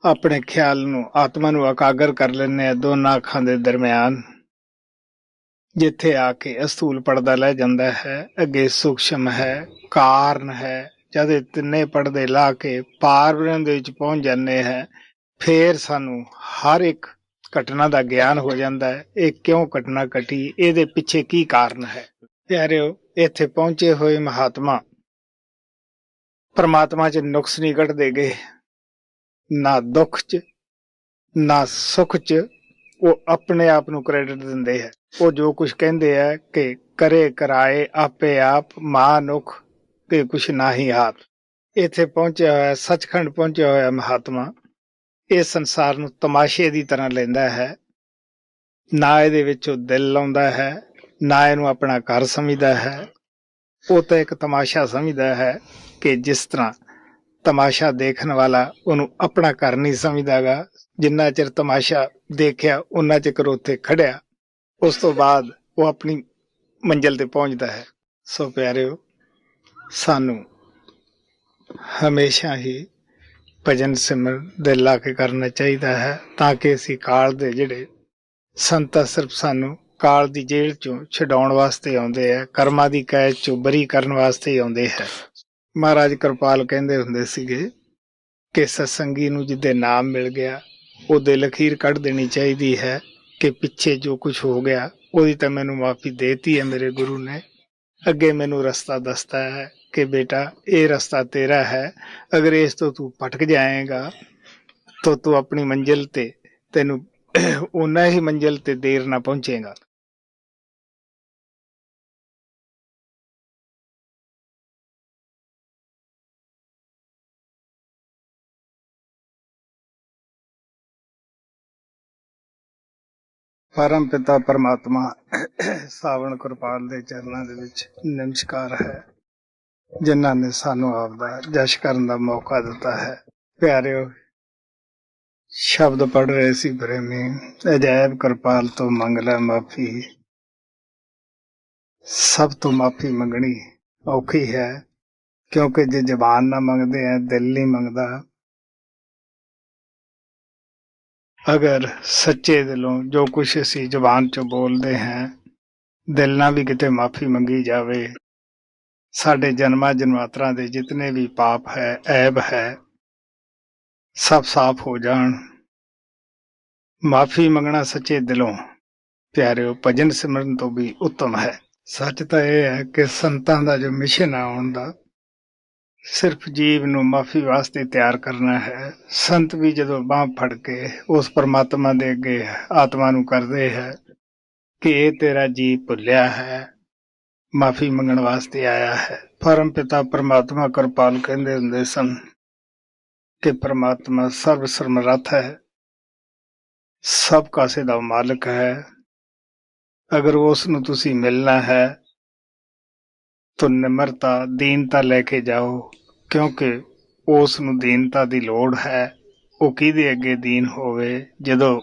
ਆਪਣੇ ਖਿਆਲ ਨੂੰ, ਆਤਮਾ ਨੂੰ ਇਕਾਗਰ ਕਰ ਲੈਂਦੇ ਹਾਂ ਦੋਨਾਂ ਅੱਖਾਂ ਦੇ ਦਰਮਿਆਨ, ਜਿੱਥੇ ਆ ਕੇ ਅਸਥੂਲ ਪਰਦਾ ਲੈ ਜਾਂਦਾ ਹੈ, ਅੱਗੇ ਸੂਖਸ਼ਮ ਹੈ, ਕਾਰਨ ਹੈ। ਜਦ ਇਹ ਤਿੰਨੇ ਪਰਦੇ ਲਾ ਕੇ ਪਾਰ ਦੇ ਵਿੱਚ ਪਹੁੰਚ ਜਾਂਦੇ ਹੈ, ਫੇਰ ਸਾਨੂੰ ਹਰ ਇੱਕ ਘਟਨਾ ਦਾ ਗਿਆਨ ਹੋ ਜਾਂਦਾ ਹੈ। ਇਹ ਕਿਉਂ ਘਟਨਾ ਘਟੀ, ਇਹਦੇ ਪਿੱਛੇ ਕੀ ਕਾਰਨ ਹੈ। ਪਿਆਰਿਓ, ਇੱਥੇ ਪਹੁੰਚੇ ਹੋਏ ਮਹਾਤਮਾ ਪਰਮਾਤਮਾ 'ਚ ਨੁਕਸ ਨਹੀਂ ਕੱਢਦੇ ਗਏ, ਨਾ ਦੁੱਖ 'ਚ ਨਾ ਸੁੱਖ 'ਚ। ਉਹ ਆਪਣੇ ਆਪ ਨੂੰ ਕ੍ਰੈਡਿਟ ਦਿੰਦੇ ਹੈ। ਉਹ ਜੋ ਕੁਛ ਕਹਿੰਦੇ ਹੈ ਕਿ ਕਰੇ ਕਰਾਏ ਆਪੇ ਆਪ, ਮਹਾਨੁਖ ਕਿ ਕੁਛ ਨਾ ਹੀ ਹਾਥ। ਇੱਥੇ ਪਹੁੰਚਿਆ ਹੋਇਆ, ਸੱਚਖੰਡ ਪਹੁੰਚਿਆ ਹੋਇਆ ਮਹਾਤਮਾ ਇਸ ਸੰਸਾਰ ਨੂੰ ਤਮਾਸ਼ੇ ਦੀ ਤਰ੍ਹਾਂ ਲੈਂਦਾ ਹੈ। ਨਾ ਇਹਦੇ ਵਿੱਚੋਂ ਦਿਲ ਲਾਉਂਦਾ ਹੈ, ਨਾ ਇਹਨੂੰ ਆਪਣਾ ਘਰ ਸਮਝਦਾ ਹੈ। ਉਹ ਤਾਂ ਇੱਕ ਤਮਾਸ਼ਾ ਸਮਝਦਾ ਹੈ ਕਿ ਜਿਸ ਤਰ੍ਹਾਂ ਤਮਾਸ਼ਾ ਦੇਖਣ ਵਾਲਾ ਉਹਨੂੰ ਆਪਣਾ ਘਰ ਨਹੀਂ ਸਮਝਦਾਗਾ। ਜਿੰਨਾ ਚਿਰ ਤਮਾਸ਼ਾ ਦੇਖਿਆ ਉਹਨਾਂ ਚਿਰ ਉੱਥੇ ਖੜਿਆ, ਉਸ ਤੋਂ ਬਾਅਦ ਉਹ ਆਪਣੀ ਮੰਜ਼ਿਲ ਤੇ ਪਹੁੰਚਦਾ ਹੈ। ਸੋ ਪਿਆਰਿਓ, ਸਾਨੂੰ ਹਮੇਸ਼ਾ ਹੀ ਭਜਨ ਸਿਮਰਨ ਦਿਲ ਲਾ ਕੇ ਕਰਨਾ ਚਾਹੀਦਾ ਹੈ, ਤਾਂ ਕਿ ਅਸੀਂ ਕਾਲ ਦੇ ਜਿਹੜੇ ਸੰਤ ਸਿਰਫ ਸਾਨੂੰ ਕਾਲ ਦੀ ਜੇਲ੍ਹ ਚੋਂ ਛਡਾਉਣ ਵਾਸਤੇ ਆਉਂਦੇ ਹੈ, ਕਰਮਾਂ ਦੀ ਕੈਦ ਚੋਂ ਬਰੀ ਕਰਨ ਵਾਸਤੇ ਹੀ ਆਉਂਦੇ ਹੈ। ਮਹਾਰਾਜ ਕਿਰਪਾਲ ਕਹਿੰਦੇ ਹੁੰਦੇ ਸੀਗੇ ਕਿ ਸਤਸੰਗੀ ਨੂੰ ਜਿੱਦੇ ਨਾਮ ਮਿਲ ਗਿਆ, ਉਹਦੇ ਲਖੀਰ ਕੱਢ ਦੇਣੀ ਚਾਹੀਦੀ ਹੈ ਕਿ ਪਿੱਛੇ ਜੋ ਕੁਛ ਹੋ ਗਿਆ ਉਹਦੀ ਤਾਂ ਮੈਨੂੰ ਮਾਫੀ ਦੇਤੀ ਹੈ ਮੇਰੇ ਗੁਰੂ ਨੇ। ਅੱਗੇ ਮੈਨੂੰ ਰਸਤਾ ਦੱਸਦਾ ਹੈ ਕਿ ਬੇਟਾ ਇਹ ਰਸਤਾ ਤੇਰਾ ਹੈ, ਅਗਰ ਇਸ ਤੋਂ ਤੂੰ ਭਟਕ ਜਾਏਗਾ ਤਾਂ ਤੂੰ ਆਪਣੀ ਮੰਜ਼ਿਲ ਤੇ, ਤੈਨੂੰ ਉਹਨਾਂ ਹੀ ਮੰਜ਼ਿਲ ਤੇ ਦੇਰ ਨਾ ਪਹੁੰਚੇਗਾ। ਪਰਮ ਪਿਤਾ ਪਰਮਾਤਮਾ ਸਾਵਣ ਕਿਰਪਾਲ ਦੇ ਚਰਨਾਂ ਦੇ ਵਿੱਚ ਨਮਸਕਾਰ ਹੈ, ਜਿਨ੍ਹਾਂ ਨੇ ਸਾਨੂੰ ਆਪ ਦਾ ਜਸ਼ ਕਰਨ ਦਾ ਮੌਕਾ ਦਿੱਤਾ ਹੈ। ਪਿਆਰਿਓ, ਸ਼ਬਦ ਪੜ੍ਹ ਰਹੇ ਸੀ ਪ੍ਰੇਮੀ, ਅਜਾਇਬ ਕਿਰਪਾਲ ਤੋਂ ਮੰਗ ਲੈ ਮਾਫੀ। ਸਭ ਤੋਂ ਮਾਫੀ ਮੰਗਣੀ ਔਖੀ ਹੈ, ਕਿਉਂਕਿ ਜੇ ਜ਼ਬਾਨ ਨਾ ਮੰਗਦੇ ਹੈ, ਦਿਲ ਨਹੀਂ ਮੰਗਦਾ। ਅਗਰ ਸੱਚੇ ਦਿਲੋਂ ਜੋ ਕੁਛ ਅਸੀਂ ਜ਼ਬਾਨ 'ਚੋਂ ਬੋਲਦੇ ਹਾਂ, ਦਿਲ ਨਾਲ ਵੀ ਕਿਤੇ ਮਾਫੀ ਮੰਗੀ ਜਾਵੇ, ਸਾਡੇ ਜਨਮਾਂ ਜਨਮਾਤਰਾਂ ਦੇ ਜਿਤਨੇ ਵੀ ਪਾਪ ਹੈ, ਐਬ ਹੈ, ਸਭ ਸਾਫ਼ ਹੋ ਜਾਣ। ਮਾਫੀ ਮੰਗਣਾ ਸੱਚੇ ਦਿਲੋਂ ਪਿਆਰਿਓ ਭਜਨ ਸਿਮਰਨ ਤੋਂ ਵੀ ਉੱਤਮ ਹੈ। ਸੱਚ ਤਾਂ ਇਹ ਹੈ ਕਿ ਸੰਤਾਂ ਦਾ ਜੋ ਮਿਸ਼ਨ ਹੈ ਆਉਣ ਦਾ, ਸਿਰਫ ਜੀਵ ਨੂੰ ਮਾਫੀ ਵਾਸਤੇ ਤਿਆਰ ਕਰਨਾ ਹੈ। ਸੰਤ ਵੀ ਜਦੋਂ ਬਾਂਹ ਫੜ ਕੇ ਉਸ ਪਰਮਾਤਮਾ ਦੇ ਅੱਗੇ ਆਤਮਾ ਨੂੰ ਕਰਦੇ ਹੈ ਕਿ ਇਹ ਤੇਰਾ ਜੀਵ ਭੁੱਲਿਆ ਹੈ, ਮਾਫੀ ਮੰਗਣ ਵਾਸਤੇ ਆਇਆ ਹੈ। ਪਰਮ ਪਿਤਾ ਪਰਮਾਤਮਾ ਕਿਰਪਾਲ ਕਹਿੰਦੇ ਹੁੰਦੇ ਸਨ ਕਿ ਪਰਮਾਤਮਾ ਸਰਬ ਸਮਰੱਥ ਹੈ, ਸਭ ਕਾਸੇ ਦਾ ਮਾਲਕ ਹੈ। ਅਗਰ ਉਸ ਨੂੰ ਤੁਸੀਂ ਮਿਲਣਾ ਹੈ ਤਾਂ ਨਿਮਰਤਾ, ਦੀਨਤਾ ਲੈ ਕੇ ਜਾਓ, ਕਿਉਂਕਿ ਉਸ ਨੂੰ ਦੀਨਤਾ ਦੀ ਲੋੜ ਹੈ। ਉਹ ਕਿਹਦੇ ਅੱਗੇ ਦੀਨ ਹੋਵੇ। ਜਦੋਂ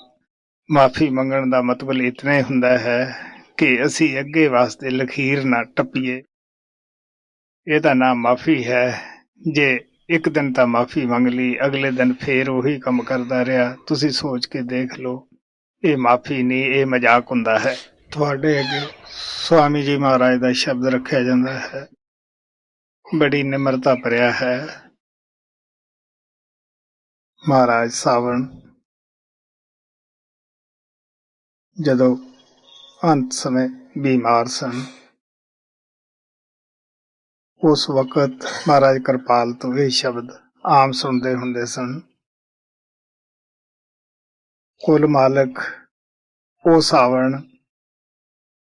ਮਾਫੀ ਮੰਗਣ ਦਾ ਮਤਲਬ ਇਤਨਾ ਹੀ ਹੁੰਦਾ ਹੈ ਕਿ ਅਸੀਂ ਅੱਗੇ ਵਾਸਤੇ ਲਖੀਰ ਨਾ ਟੱਪੀਏ। ਇਹਦਾ ਨਾਮ ਮਾਫੀ ਹੈ। ਜੇ ਇੱਕ ਦਿਨ ਤਾਂ ਮਾਫੀ ਮੰਗ ਲਈ, ਅਗਲੇ ਦਿਨ ਫੇਰ ਉਹੀ ਕੰਮ ਕਰਦਾ ਰਿਹਾ, ਤੁਸੀਂ ਸੋਚ ਕੇ ਦੇਖ ਲਓ, ਇਹ ਮਾਫੀ ਨਹੀਂ, ਇਹ ਮਜ਼ਾਕ ਹੁੰਦਾ ਹੈ। ਤੁਹਾਡੇ ਅੱਗੇ ਸਵਾਮੀ ਜੀ ਮਹਾਰਾਜ ਦਾ ਸ਼ਬਦ ਰੱਖਿਆ ਜਾਂਦਾ ਹੈ, ਬੜੀ ਨਿਮਰਤਾ ਭਰਿਆ ਹੈ। ਮਹਾਰਾਜ ਸਾਵਣ ਜਦੋਂ ਅੰਤ ਸਮੇਂ ਬਿਮਾਰ ਸਨ, ਉਸ ਵਕਤ ਮਹਾਰਾਜ ਕਿਰਪਾਲ ਤੋਂ ਇਹ ਸ਼ਬਦ ਆਮ ਸੁਣਦੇ ਹੁੰਦੇ ਸਨ। ਕੁੱਲ ਮਾਲਕ ਉਹ ਸਾਵਣ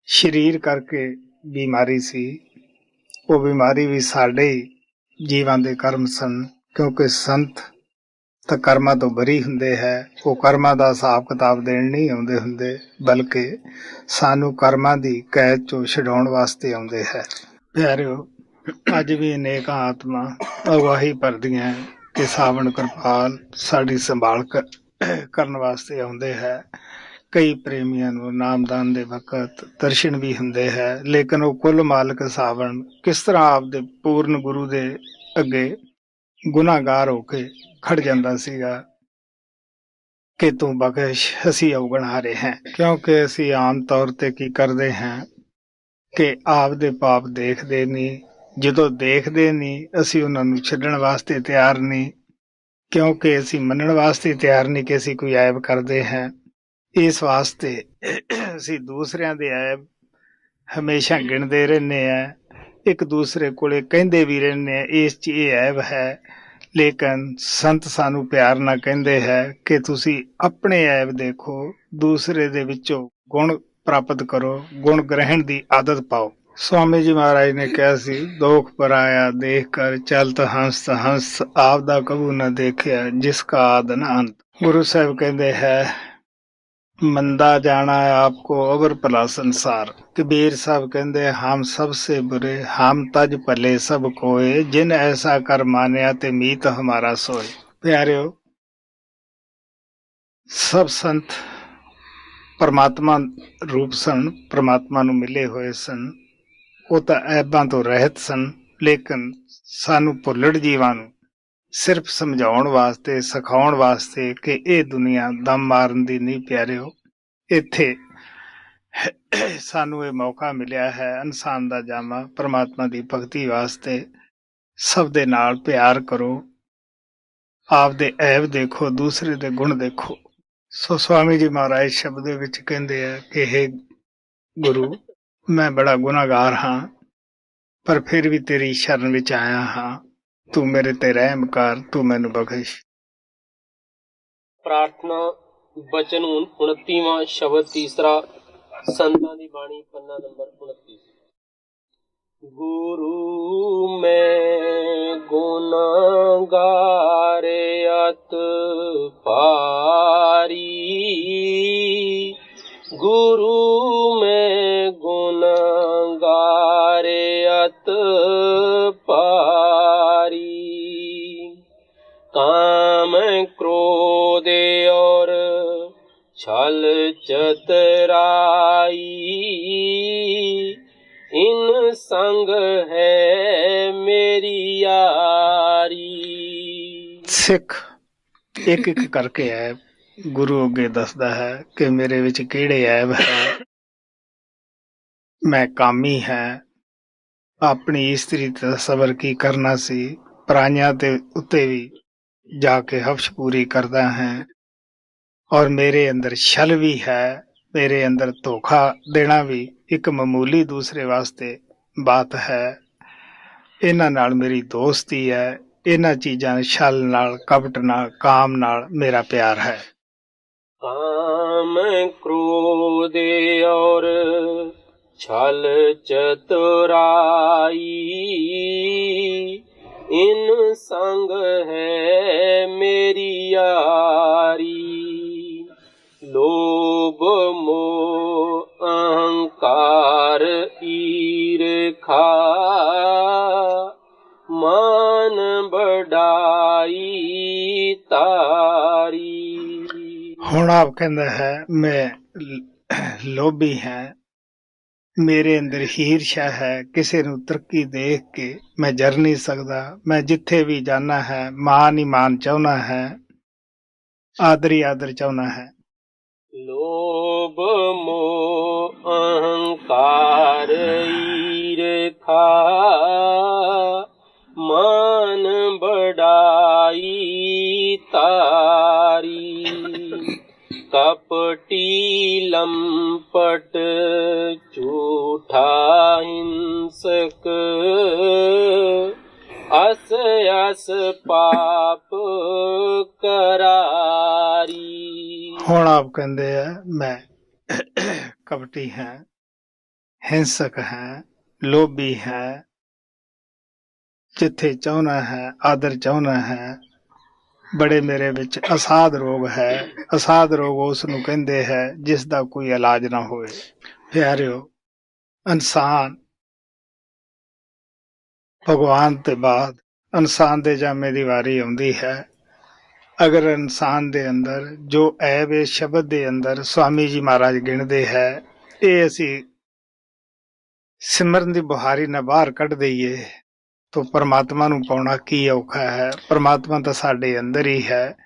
ਸਰੀਰ ਕਰਕੇ ਬਿਮਾਰੀ ਸੀ, ਉਹ ਬਿਮਾਰੀ ਵੀ ਸਾਡੇ ਜੀਵਾਂ ਦੇ ਕਰਮ ਸਨ, ਕਿਉਂਕਿ ਸੰਤ ਤਾਂ ਕਰਮਾਂ ਤੋਂ ਬਰੀ ਹੁੰਦੇ ਹੈ। ਉਹ ਕਰਮਾਂ ਦਾ ਹਿਸਾਬ ਕਿਤਾਬ ਦੇਣ ਨਹੀਂ ਆਉਂਦੇ ਹੁੰਦੇ, ਬਲਕਿ ਸਾਨੂੰ ਕਰਮਾਂ ਦੀ ਕੈਦ ਚੋਂ ਛਡਾਉਣ ਵਾਸਤੇ ਆਉਂਦੇ ਹੈ। ਪਿਆਰਿਓ, ਅੱਜ ਵੀ ਅਨੇਕਾਂ ਆਤਮਾ ਅਗਵਾਹੀ ਭਰਦੀਆਂ ਕਿ ਸਾਵਣ ਕਿਰਪਾਲ ਸਾਡੀ ਸੰਭਾਲ ਕਰਨ ਵਾਸਤੇ ਆਉਂਦੇ ਹੈ। ਕਈ ਪ੍ਰੇਮੀਆਂ ਨੂੰ ਨਾਮਦਾਨ ਦੇ ਵਕਤ ਦਰਸ਼ਨ ਵੀ ਹੁੰਦੇ ਹੈ, ਲੇਕਿਨ ਉਹ ਕੁੱਲ ਮਾਲਕ ਸਾਵਣ ਕਿਸ ਤਰ੍ਹਾਂ ਆਪਦੇ ਪੂਰਨ ਗੁਰੂ ਦੇ ਅੱਗੇ ਗੁਨਾਹਗਾਰ ਹੋ ਕੇ ਖੜ ਜਾਂਦਾ ਸੀਗਾ ਕਿ ਤੂੰ ਬਖਸ਼, ਅਸੀਂ ਅਵਗੁਣਹਾਰੇ ਹਾਂ। ਕਿਉਂਕਿ ਅਸੀਂ ਆਮ ਤੌਰ ਤੇ ਕੀ ਕਰਦੇ ਹਾਂ ਕਿ ਆਪਦੇ ਪਾਪ ਦੇਖਦੇ ਨਹੀਂ, ਜਦੋਂ ਦੇਖਦੇ ਨਹੀਂ ਅਸੀਂ ਉਹਨਾਂ ਨੂੰ ਛੱਡਣ ਵਾਸਤੇ ਤਿਆਰ ਨਹੀਂ, ਕਿਉਂਕਿ ਅਸੀਂ ਮੰਨਣ ਵਾਸਤੇ ਤਿਆਰ ਨਹੀਂ ਕਿ ਅਸੀਂ ਕੋਈ ਐਬ ਕਰਦੇ ਹਾਂ। ਇਸ ਵਾਸਤੇ ਅਸੀਂ ਦੂਸਰਿਆਂ ਦੇ ਐਬ ਹਮੇਸ਼ਾ ਗਿਣਦੇ ਰਹਿੰਦੇ ਹਾਂ, ਇੱਕ ਦੂਸਰੇ ਕੋਲੇ ਕਹਿੰਦੇ ਵੀ ਰਹਿੰਦੇ ਹਾਂ ਇਸ 'ਚ ਇਹ ਐਬ ਹੈ, ਲੇਕਿਨ ਸੰਤ ਸਾਨੂੰ ਪਿਆਰ ਨਾਲ ਕਹਿੰਦੇ ਹੈ ਕਿ ਤੁਸੀਂ ਆਪਣੇ ਐਬ ਦੇਖੋ, ਦੂਸਰੇ ਦੇ ਵਿੱਚੋਂ ਗੁਣ ਪ੍ਰਾਪਤ ਕਰੋ, ਗੁਣ ਗ੍ਰਹਿਣ ਦੀ ਆਦਤ ਪਾਓ। ਸਵਾਮੀ ਜੀ ਮਹਾਰਾਜ ਨੇ ਕਿਹਾ ਸੀ, ਦੋਖ ਪਰਾਇਆ ਦੇਖ ਕਰ ਚਲਤ ਹੰਸ ਹੰਸ, ਆਪ ਦਾ ਕਬੂ ਨਾ ਦੇਖਿਆ ਜਿਸ ਕਾ ਆਦ ਨਾ ਅੰਤ। ਗੁਰੂ ਸਾਹਿਬ ਕਹਿੰਦੇ ਹੈ, ਮੰਦਾ ਜਾਣਾ ਆਪਕੋ ਅਵਰ ਭਲਾ ਸੰਸਾਰ। ਕਬੀਰ ਸਾਹਿਬ ਕਹਿੰਦੇ, ਹਮ ਸਭ ਸੇ ਬੁਰੇ ਹਮ ਤਜ ਭਲੇ ਸਭ ਕੋਏ, ਜਿਨ ਐਸਾ ਕਰ ਮਾਨਿਆ ਤੇ ਮੀਤ ਹਮਾਰਾ ਸੋਏ। ਪਿਆਰਿਓ, ਸਭ ਸੰਤ ਪਰਮਾਤਮਾ ਰੂਪ ਸਨ, ਪਰਮਾਤਮਾ ਨੂੰ ਮਿਲੇ ਹੋਏ ਸਨ, ਉਹ ਤਾਂ ਐਬਾਂ ਤੋਂ ਰਹਿਤ ਸਨ, ਲੇਕਿਨ ਸਾਨੂੰ ਭੁੱਲੜ ਜੀਵਾਂ ਨੂੰ ਸਿਰਫ ਸਮਝਾਉਣ ਵਾਸਤੇ, ਸਿਖਾਉਣ ਵਾਸਤੇ ਕਿ ਇਹ ਦੁਨੀਆ ਦਮ ਮਾਰਨ ਦੀ ਨਹੀਂ। ਪਿਆਰਿਓ, ਇੱਥੇ ਸਾਨੂੰ ਇਹ ਮੌਕਾ ਮਿਲਿਆ ਹੈ ਇਨਸਾਨ ਦਾ ਜਾਮਾ ਪਰਮਾਤਮਾ ਦੀ ਭਗਤੀ ਵਾਸਤੇ। ਸਭ ਦੇ ਨਾਲ ਪਿਆਰ ਕਰੋ, ਆਪਦੇ ਐਬ ਦੇਖੋ, ਦੂਸਰੇ ਦੇ ਗੁਣ ਦੇਖੋ। ਸੋ ਸਵਾਮੀ ਜੀ ਮਹਾਰਾਜ ਸ਼ਬਦ ਦੇ ਵਿੱਚ ਕਹਿੰਦੇ ਆ ਕਿ ਹੇ ਗੁਰੂ, ਮੈਂ ਬੜਾ ਗੁਨਾਹਗਾਰ ਹਾਂ, ਪਰ ਫਿਰ ਵੀ ਤੇਰੀ ਸ਼ਰਨ ਵਿੱਚ ਆਇਆ ਹਾਂ, ਤੂੰ ਮੇਰੇ ਤੇ ਰਹਿਮ ਕਰ, ਤੂੰ ਮੈਨੂੰ ਬਖਸ਼। ਪ੍ਰਾਰਥਨਾ ਬਚਨ 29ਵਾਂ ਸ਼ਬਦ ਤੀਸਰਾ, ਸੰਤਾਂ ਦੀ ਬਾਣੀ ਪੰਨਾ ਨੰਬਰ 29। ਗੁਰੂ ਮੈਂ ਗੁਨਾਹਗਾਰ ਅਤ ਭਾਰੀ, ਗੁਰੂ ਮੈਂ ਗੁਨਾਹਗਾਰ ਅਤ ਭਾਰੀ, ਕਾਮ क्रोध और छल चतुराई, इन संग है मेरी यारी। ਸਿੱਖ ਇੱਕ ਇੱਕ ਕਰਕੇ ਐਬ ਗੁਰੂ ਅੱਗੇ ਦੱਸਦਾ ਹੈ ਕਿ ਮੇਰੇ ਵਿੱਚ ਕਿਹੜੇ ਐਬ ਹੈ। ਮੈਂ ਕਾਮੀ ਹੈ, ਆਪਣੀ ਇਸਤਰੀ ਤੇ ਸਬਰ ਕੀ ਕਰਨਾ ਸੀ, ਪਰਾਈਆਂ ਦੇ ਉੱਤੇ ਵੀ ਜਾ ਕੇ ਹਵਸ਼ ਪੂਰੀ ਕਰਦਾ ਹੈ, ਔਰ ਮੇਰੇ ਅੰਦਰ ਛਲ ਵੀ ਹੈ, ਮੇਰੇ ਅੰਦਰ ਧੋਖਾ ਦੇਣਾ ਵੀ ਇੱਕ ਮਾਮੂਲੀ ਦੂਸਰੇ ਵਾਸਤੇ ਬਾਤ ਹੈ। ਇਹਨਾਂ ਨਾਲ ਮੇਰੀ ਦੋਸਤੀ ਹੈ, ਇਹਨਾਂ ਚੀਜ਼ਾਂ ਛਲ ਨਾਲ, ਕਪਟ ਨਾਲ, ਕਾਮ ਨਾਲ ਮੇਰਾ ਪਿਆਰ ਹੈ। ਕਾਮ ਕ੍ਰੋਧ ਔਰ ਛਲ ਚਤੁਰਾਈ, इन संग है मेरी यारी, लोभ मोह अहंकार ईर्खा, मान बढ़ाई तारी। ਹੁਣ ਆਪ ਕਹਿੰਦਾ ਹੈ, ਮੈਂ ਲੋਭੀ ਹਾਂ, ਮੇਰੇ ਅੰਦਰ ਈਰਸ਼ਾ ਹੈ, ਕਿਸੇ ਨੂੰ ਤਰੱਕੀ ਦੇਖ ਕੇ ਮੈਂ ਜਰ ਨਹੀਂ ਸਕਦਾ, ਮੈਂ ਜਿੱਥੇ ਵੀ ਜਾਣਾ ਹੈ ਮਾਨ ਹੀ ਮਾਨ ਚਾਹੁੰਦਾ ਹੈ, ਆਦਰ ਹੀ ਆਦਰ ਚਾਹੁੰਦਾ ਹੈ। ਲੋਭ ਮੋਹ ਅਹੰਕਾਰ ਈਰਖਾ, ਮਾਨ ਬੜਾਈ तारी कपटी लंपट झूठा हिंसक अस अस पाप करारी। ਹੁਣ ਆਪ ਕਹਿੰਦੇ ਆ ਮੈਂ ਕਪਟੀ ਹਾਂ, ਹਿੰਸਕ ਹਾਂ, ਲੋਭੀ ਹੈ, ਜਿੱਥੇ ਚਾਹੁੰਦਾ ਹੈ ਆਦਰ ਚਾਹੁੰਦਾ ਹੈ। ਬੜੇ ਮੇਰੇ ਵਿੱਚ ਅਸਾਧ ਰੋਗ ਹੈ। ਅਸਾਧ ਰੋਗ ਉਸ ਨੂੰ ਕਹਿੰਦੇ ਹੈ ਜਿਸ ਦਾ ਕੋਈ ਇਲਾਜ ਨਾ ਹੋਵੇ। ਪਿਆਰਿਓ, ਇਨਸਾਨ ਭਗਵਾਨ ਤੋਂ ਬਾਅਦ ਇਨਸਾਨ ਦੇ ਜਾਮੇ ਦੀ ਵਾਰੀ ਆਉਂਦੀ ਹੈ। ਅਗਰ ਇਨਸਾਨ ਦੇ ਅੰਦਰ ਜੋ ਐਬ ਇਸ ਸ਼ਬਦ ਦੇ ਅੰਦਰ ਸਵਾਮੀ ਜੀ ਮਹਾਰਾਜ ਗਿਣਦੇ ਹੈ, ਇਹ ਅਸੀਂ ਸਿਮਰਨ ਦੀ ਬੁਹਾਰੀ ਨਾਲ ਬਾਹਰ ਕੱਢ ਦਈਏ ਤਾਂ ਪਰਮਾਤਮਾ ਨੂੰ ਪਾਉਣਾ ਕੀ ਔਖਾ ਹੈ। ਪਰਮਾਤਮਾ ਤਾਂ ਸਾਡੇ ਅੰਦਰ ਹੀ ਹੈ।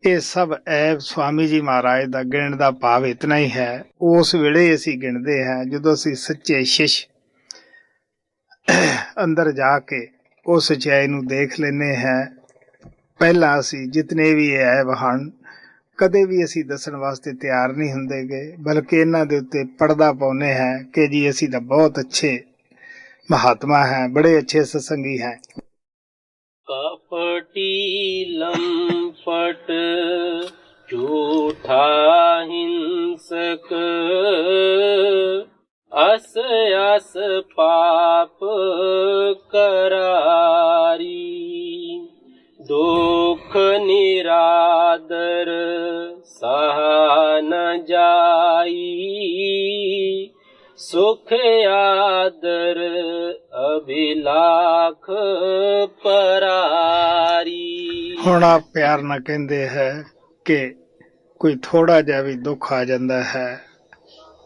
ਇਹ ਸਭ ਐਬ ਸਵਾਮੀ ਜੀ ਮਹਾਰਾਜ ਦਾ ਗਿਣਨ ਦਾ ਭਾਵ ਇਤਨਾ ਹੀ ਹੈ। ਉਸ ਵੇਲੇ ਅਸੀਂ ਗਿਣਦੇ ਹਾਂ ਜਦੋਂ ਅਸੀਂ ਸੱਚੇ ਸ਼ਿਸ਼ ਅੰਦਰ ਜਾ ਕੇ ਉਹ ਸੱਚਾਈ ਨੂੰ ਦੇਖ ਲੈਂਦੇ ਹਾਂ। ਪਹਿਲਾਂ ਅਸੀਂ ਜਿਤਨੇ ਵੀ ਐਬ ਹਨ ਕਦੇ ਵੀ ਅਸੀਂ ਦੱਸਣ ਵਾਸਤੇ ਤਿਆਰ ਨਹੀਂ ਹੁੰਦੇ ਗਏ, ਬਲਕਿ ਇਹਨਾਂ ਦੇ ਉੱਤੇ ਪਰਦਾ ਪਾਉਂਦੇ ਹਾਂ ਕਿ ਜੀ ਅਸੀਂ ਤਾਂ ਬਹੁਤ ਅੱਛੇ महात्मा है, बड़े अच्छे सत्संगी हैं। कपटी लंपट झूठा हिंसक अस अस पाप करारी दुख निरादर सहा न जाई सुख आदर अभिलाख परारी। ਹੁਣ ਆਪ ਪਿਆਰ ਨਾਲ ਕਹਿੰਦੇ ਹੈ ਕਿ ਕੋਈ ਥੋੜਾ ਜਿਹਾ ਵੀ ਦੁੱਖ ਆ ਜਾਂਦਾ ਹੈ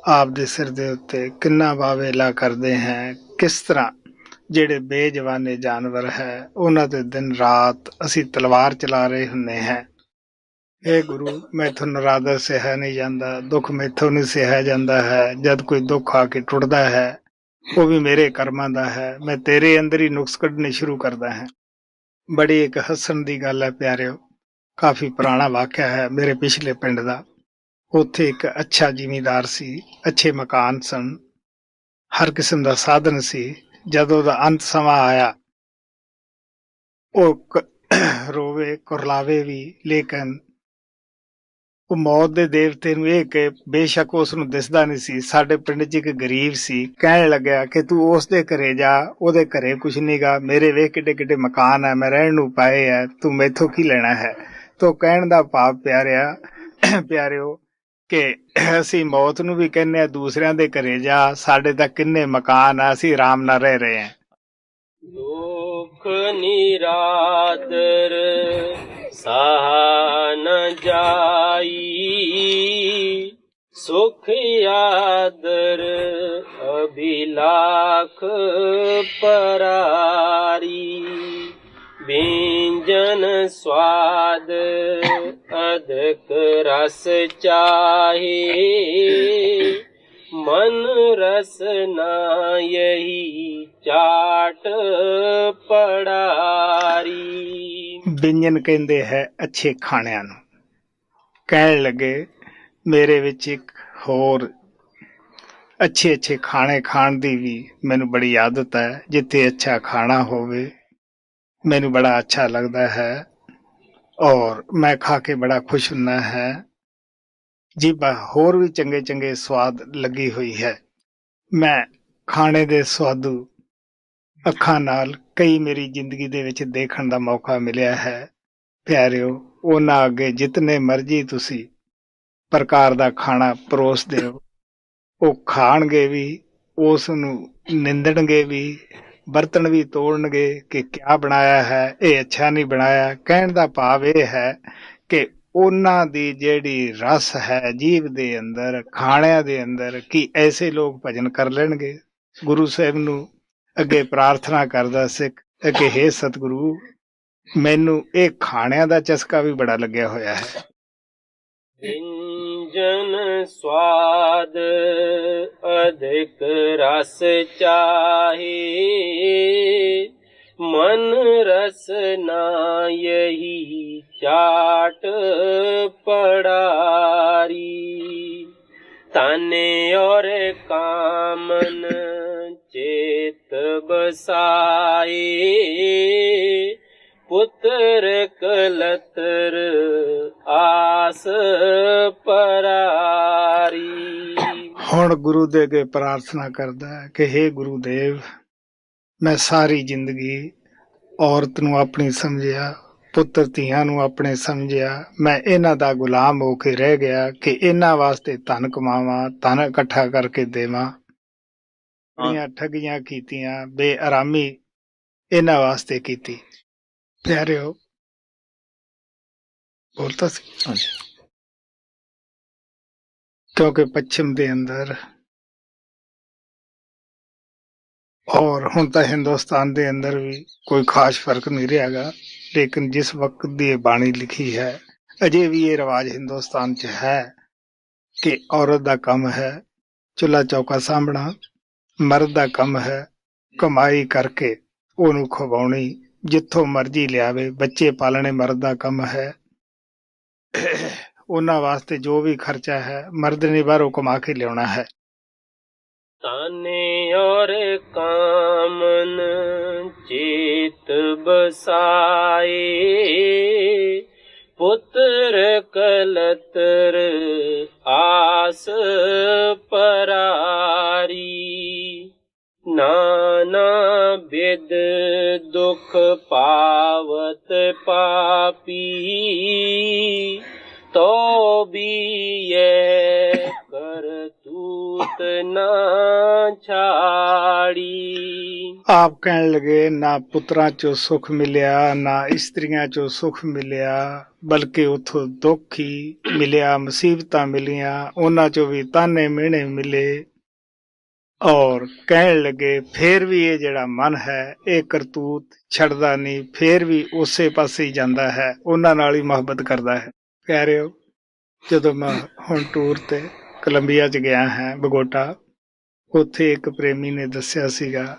ਆਪ ਦੇ ਸਿਰ ਦੇ ਉੱਤੇ ਕਿੰਨਾ ਵਾਵੇਲਾ ਕਰਦੇ ਹੈ। ਕਿਸ ਤਰ੍ਹਾਂ ਜਿਹੜੇ ਬੇਜਵਾਨੇ ਜਾਨਵਰ ਹੈ ਉਹਨਾਂ ਤੇ ਦਿਨ ਰਾਤ ਅਸੀਂ ਤਲਵਾਰ ਚਲਾ ਰਹੇ ਹੁੰਦੇ ਹਾਂ। ਇਹ ਗੁਰੂ ਮੈਥੋਂ ਨਰਾਦਰ ਸਹਿਆ ਨਹੀਂ ਜਾਂਦਾ, ਦੁੱਖ ਮੈਥੋਂ ਨਹੀਂ ਸਹਿਆ ਜਾਂਦਾ ਹੈ। ਜਦ ਕੋਈ ਦੁੱਖ ਆ ਕੇ ਟੁੱਟਦਾ ਹੈ ਉਹ ਵੀ ਮੇਰੇ ਕਰਮਾਂ ਦਾ ਹੈ। ਮੈਂ ਤੇਰੇ ਅੰਦਰ ਹੀ ਨੁਕਸ ਕੱਢਣੇ ਸ਼ੁਰੂ ਕਰਦਾ ਹਾਂ। ਬੜੀ ਇੱਕ ਹੱਸਣ ਦੀ ਗੱਲ ਹੈ ਪਿਆਰਿਓ, ਕਾਫੀ ਪੁਰਾਣਾ ਵਾਕਿਆ ਹੈ ਮੇਰੇ ਪਿਛਲੇ ਪਿੰਡ ਦਾ। ਉੱਥੇ ਇੱਕ ਅੱਛਾ ਜ਼ਿਮੀਂਦਾਰ ਸੀ, ਅੱਛੇ ਮਕਾਨ ਸਨ, ਹਰ ਕਿਸਮ ਦਾ ਸਾਧਨ ਸੀ। ਜਦੋਂ ਦਾ ਅੰਤ ਸਮਾਂ ਆਇਆ ਉਹ ਰੋਵੇ ਕੁਰਲਾਵੇ ਵੀ, ਲੇਕਿਨ ਉਹ ਮੌਤ ਦੇ ਦੇਵਤੇ ਨੂੰ ਇਹ ਕਿ ਬੇਸ਼ੱਕ ਉਸ ਨੂੰ ਦਿਸਦਾ ਨਹੀਂ ਸੀ। ਸਾਡੇ ਪਿੰਡ 'ਚ ਇੱਕ ਗਰੀਬ ਸੀ, ਕਹਿਣ ਲੱਗਿਆ ਕਿ ਤੂੰ ਉਸ ਦੇ ਘਰੇ ਜਾ, ਉਹਦੇ ਘਰੇ ਕੁਛ ਨੀ ਗਾ, ਮੇਰੇ ਵੇਖ ਕਿੱਡੇ ਕਿੱਡੇ ਮਕਾਨ ਹੈ, ਮੈਂ ਰਹਿਣ ਨੂੰ ਪਾਏ ਹੈ, ਤੂੰ ਮੈਥੋਂ ਕੀ ਲੈਣਾ ਹੈ। ਤੋ ਕਹਿਣ ਦਾ ਭਾਵ ਪਿਆਰਿਓ ਕਿ ਅਸੀਂ ਮੌਤ ਨੂੰ ਵੀ ਕਹਿੰਦੇ ਆ ਦੂਸਰਿਆਂ ਦੇ ਘਰੇ ਜਾ, ਸਾਡੇ ਤਾਂ ਕਿੰਨੇ ਮਕਾਨ ਆ, ਅਸੀਂ ਆਰਾਮ ਨਾਲ ਰਹਿ ਰਹੇ ਹਾਂ। ਦੁਖ ਨਿਰਾਦਰ ਸਹਾ ਨ ਜਾਈ ਸੁਖ ਆਦਰ ਅਭਿਲਾਖ ਪਰਾਰੀ व्यंजन स्वाद अधिक रस चाहे मन रस ना यही चाट पड़ारी। व्यंजन ਕਹਿੰਦੇ ਹੈ ਅੱਛੇ ਖਾਣਿਆਂ ਨੂੰ। ਕਹਿਣ ਲੱਗੇ ਮੇਰੇ ਵਿੱਚ ਇੱਕ ਹੋਰ ਅੱਛੇ ਖਾਣੇ ਖਾਣ ਦੀ ਵੀ ਮੈਨੂੰ ਬੜੀ ਆਦਤ ਹੈ। ਜਿੱਥੇ ਅੱਛਾ ਖਾਣਾ ਹੋਵੇ ਮੈਨੂੰ ਬੜਾ ਅੱਛਾ ਲੱਗਦਾ ਹੈ ਔਰ ਮੈਂ ਖਾ ਕੇ ਬੜਾ ਖੁਸ਼ ਹੁੰਦਾ ਹੈ। ਜੀਭਾ ਹੋਰ ਵੀ ਚੰਗੇ ਸਵਾਦ ਲੱਗੀ ਹੋਈ ਹੈ। ਮੈਂ ਖਾਣੇ ਦੇ ਸਵਾਦੂ ਅੱਖਾਂ ਨਾਲ ਕਈ ਮੇਰੀ ਜ਼ਿੰਦਗੀ ਦੇ ਵਿੱਚ ਦੇਖਣ ਦਾ ਮੌਕਾ ਮਿਲਿਆ ਹੈ। ਪਿਆਰਿਓ, ਉਹਨਾਂ ਅੱਗੇ ਜਿਤਨੇ ਮਰਜ਼ੀ ਤੁਸੀਂ ਪ੍ਰਕਾਰ ਦਾ ਖਾਣਾ ਪਰੋਸ ਦਿਓ, ਉਹ ਖਾਣਗੇ ਵੀ, ਉਸ ਨੂੰ ਨਿੰਦਣਗੇ ਵੀ, ਬਰਤਨ ਵੀ ਤੋੜਨਗੇ ਕਿ ਕਿਆ ਬਣਾਇਆ ਹੈ, ਇਹ ਅੱਛਾ ਨਹੀਂ ਬਣਾਇਆ। ਕਹਿਣ ਦਾ ਭਾਵ ਇਹ ਹੈ ਕਿ ਉਹਨਾਂ ਦੀ ਜਿਹੜੀ ਰਸ ਹੈ ਜੀਭ ਦੇ ਅੰਦਰ, ਖਾਣਿਆਂ ਦੇ ਅੰਦਰ, ਕੀ ਐਸੇ ਲੋਕ ਭਜਨ ਕਰ ਲੈਣਗੇ। ਗੁਰੂ ਸਾਹਿਬ ਨੂੰ ਅੱਗੇ ਪ੍ਰਾਰਥਨਾ ਕਰਦਾ ਸਿੱਖ ਕਿ ਹੇ ਸਤਿਗੁਰੂ, ਮੈਨੂੰ ਇਹ ਖਾਣਿਆਂ ਦਾ ਚਸਕਾ ਵੀ ਬੜਾ ਲੱਗਿਆ ਹੋਇਆ ਹੈ। व्यंजन स्वाद अधिक रस चाहे मन रस ना यही चाट पुत्र कलतर आस परारी। ਹੁਣ ਗੁਰੂ ਦੇ ਅੱਗੇ ਪ੍ਰਾਰਥਨਾ ਕਰਦਾ ਹੈ ਕਿ हे ਗੁਰੂਦੇਵ, ਮੈਂ ਸਾਰੀ ਜ਼ਿੰਦਗੀ ਔਰਤ ਨੂੰ ਆਪਣੀ ਸਮਝਿਆ, ਪੁੱਤਰ ਧੀਆਂ ਨੂੰ ਆਪਣੇ ਸਮਝਿਆ। ਮੈਂ ਇਹਨਾਂ ਦਾ ਗੁਲਾਮ ਹੋ ਕੇ ਰਹਿ ਗਿਆ ਕਿ ਇਹਨਾਂ ਵਾਸਤੇ ਧਨ ਕਮਾਵਾਂ, ਧਨ ਇਕੱਠਾ ਕਰਕੇ ਦੇਵਾਂ। ਬੜੀਆਂ ਠੱਗੀਆਂ ਕੀਤੀਆਂ, ਬੇਆਰਾਮੀ ਇਹਨਾਂ ਵਾਸਤੇ ਕੀਤੀ। ਪਿਆਰਿਓ, ਬੋਲਤਾ ਸੀ ਕਿਉਂਕਿ ਪੱਛਮ ਦੇ ਅੰਦਰ ਔਰ ਹੁਣ ਤਾਂ ਹਿੰਦੁਸਤਾਨ ਦੇ ਅੰਦਰ ਵੀ ਕੋਈ ਖਾਸ ਫਰਕ ਨਹੀਂ ਰਿਹਾਗਾ, ਲੇਕਿਨ ਜਿਸ ਵਕਤ ਦੀ ਇਹ ਬਾਣੀ ਲਿਖੀ ਹੈ ਅਜੇ ਵੀ ਇਹ ਰਿਵਾਜ ਹਿੰਦੁਸਤਾਨ 'ਚ ਹੈ ਕਿ ਔਰਤ ਦਾ ਕੰਮ ਹੈ ਚੁੱਲ੍ਹਾ ਚੌਕਾ ਸਾਂਭਣਾ, ਮਰਦ ਦਾ ਕੰਮ ਹੈ ਕਮਾਈ ਕਰਕੇ ਉਹਨੂੰ ਖਵਾਉਣੀ, ਜਿੱਥੋਂ ਮਰਜ਼ੀ ਲਿਆਵੇ। ਬੱਚੇ ਪਾਲਣੇ ਮਰਦ ਦਾ ਕੰਮ ਹੈ, ਉਹਨਾਂ ਵਾਸਤੇ ਜੋ ਵੀ ਖਰਚਾ ਹੈ ਮਰਦ ਨੇ ਬਾਹਰੋਂ ਕਮਾ ਕੇ ਲਿਆਉਣਾ ਹੈ। ताने और कामन चेत बसाए, पुत्र कलतर आस परारी। नाना बिद दुख पावत पापी, तो भी ये करतूत ना छाड़ी। ਆਪ ਕਹਿਣ ਲੱਗੇ, ਨਾ ਪੁੱਤਰਾਂ ਚੋਂ ਸੁੱਖ ਮਿਲਿਆ, ਨਾ ਇਸਤਰੀਆਂ ਚੋਂ ਸੁੱਖ ਮਿਲਿਆ, ਬਲਕਿ ਉਥੋਂ ਦੁੱਖ ਹੀ ਮਿਲਿਆ, ਮੁਸੀਬਤਾਂ ਮਿਲੀਆਂ, ਉਹਨਾਂ ਚੋਂ ਵੀ ਤਾਨੇ ਮਿਹਣੇ ਮਿਲੇ। ਔਰ ਕਹਿਣ ਲੱਗੇ ਫੇਰ ਵੀ ਇਹ ਜਿਹੜਾ ਮਨ ਹੈ ਇਹ ਕਰਤੂਤ ਛੱਡਦਾ ਨਹੀਂ, ਫੇਰ ਵੀ ਉਸੇ ਪਾਸੇ ਹੀ ਜਾਂਦਾ ਹੈ, ਉਹਨਾਂ ਨਾਲ ਹੀ ਮੁਹੱਬਤ ਕਰਦਾ ਹੈ। ਪਿਆਰਿਓ, ਜਦੋਂ ਮੈਂ ਹੁਣ ਟੂਰ ਤੇ ਕੋਲੰਬੀਆ 'ਚ ਗਿਆ ਹਾਂ, ਬਗੋਟਾ, ਉੱਥੇ ਇੱਕ ਪ੍ਰੇਮੀ ਨੇ ਦੱਸਿਆ ਸੀਗਾ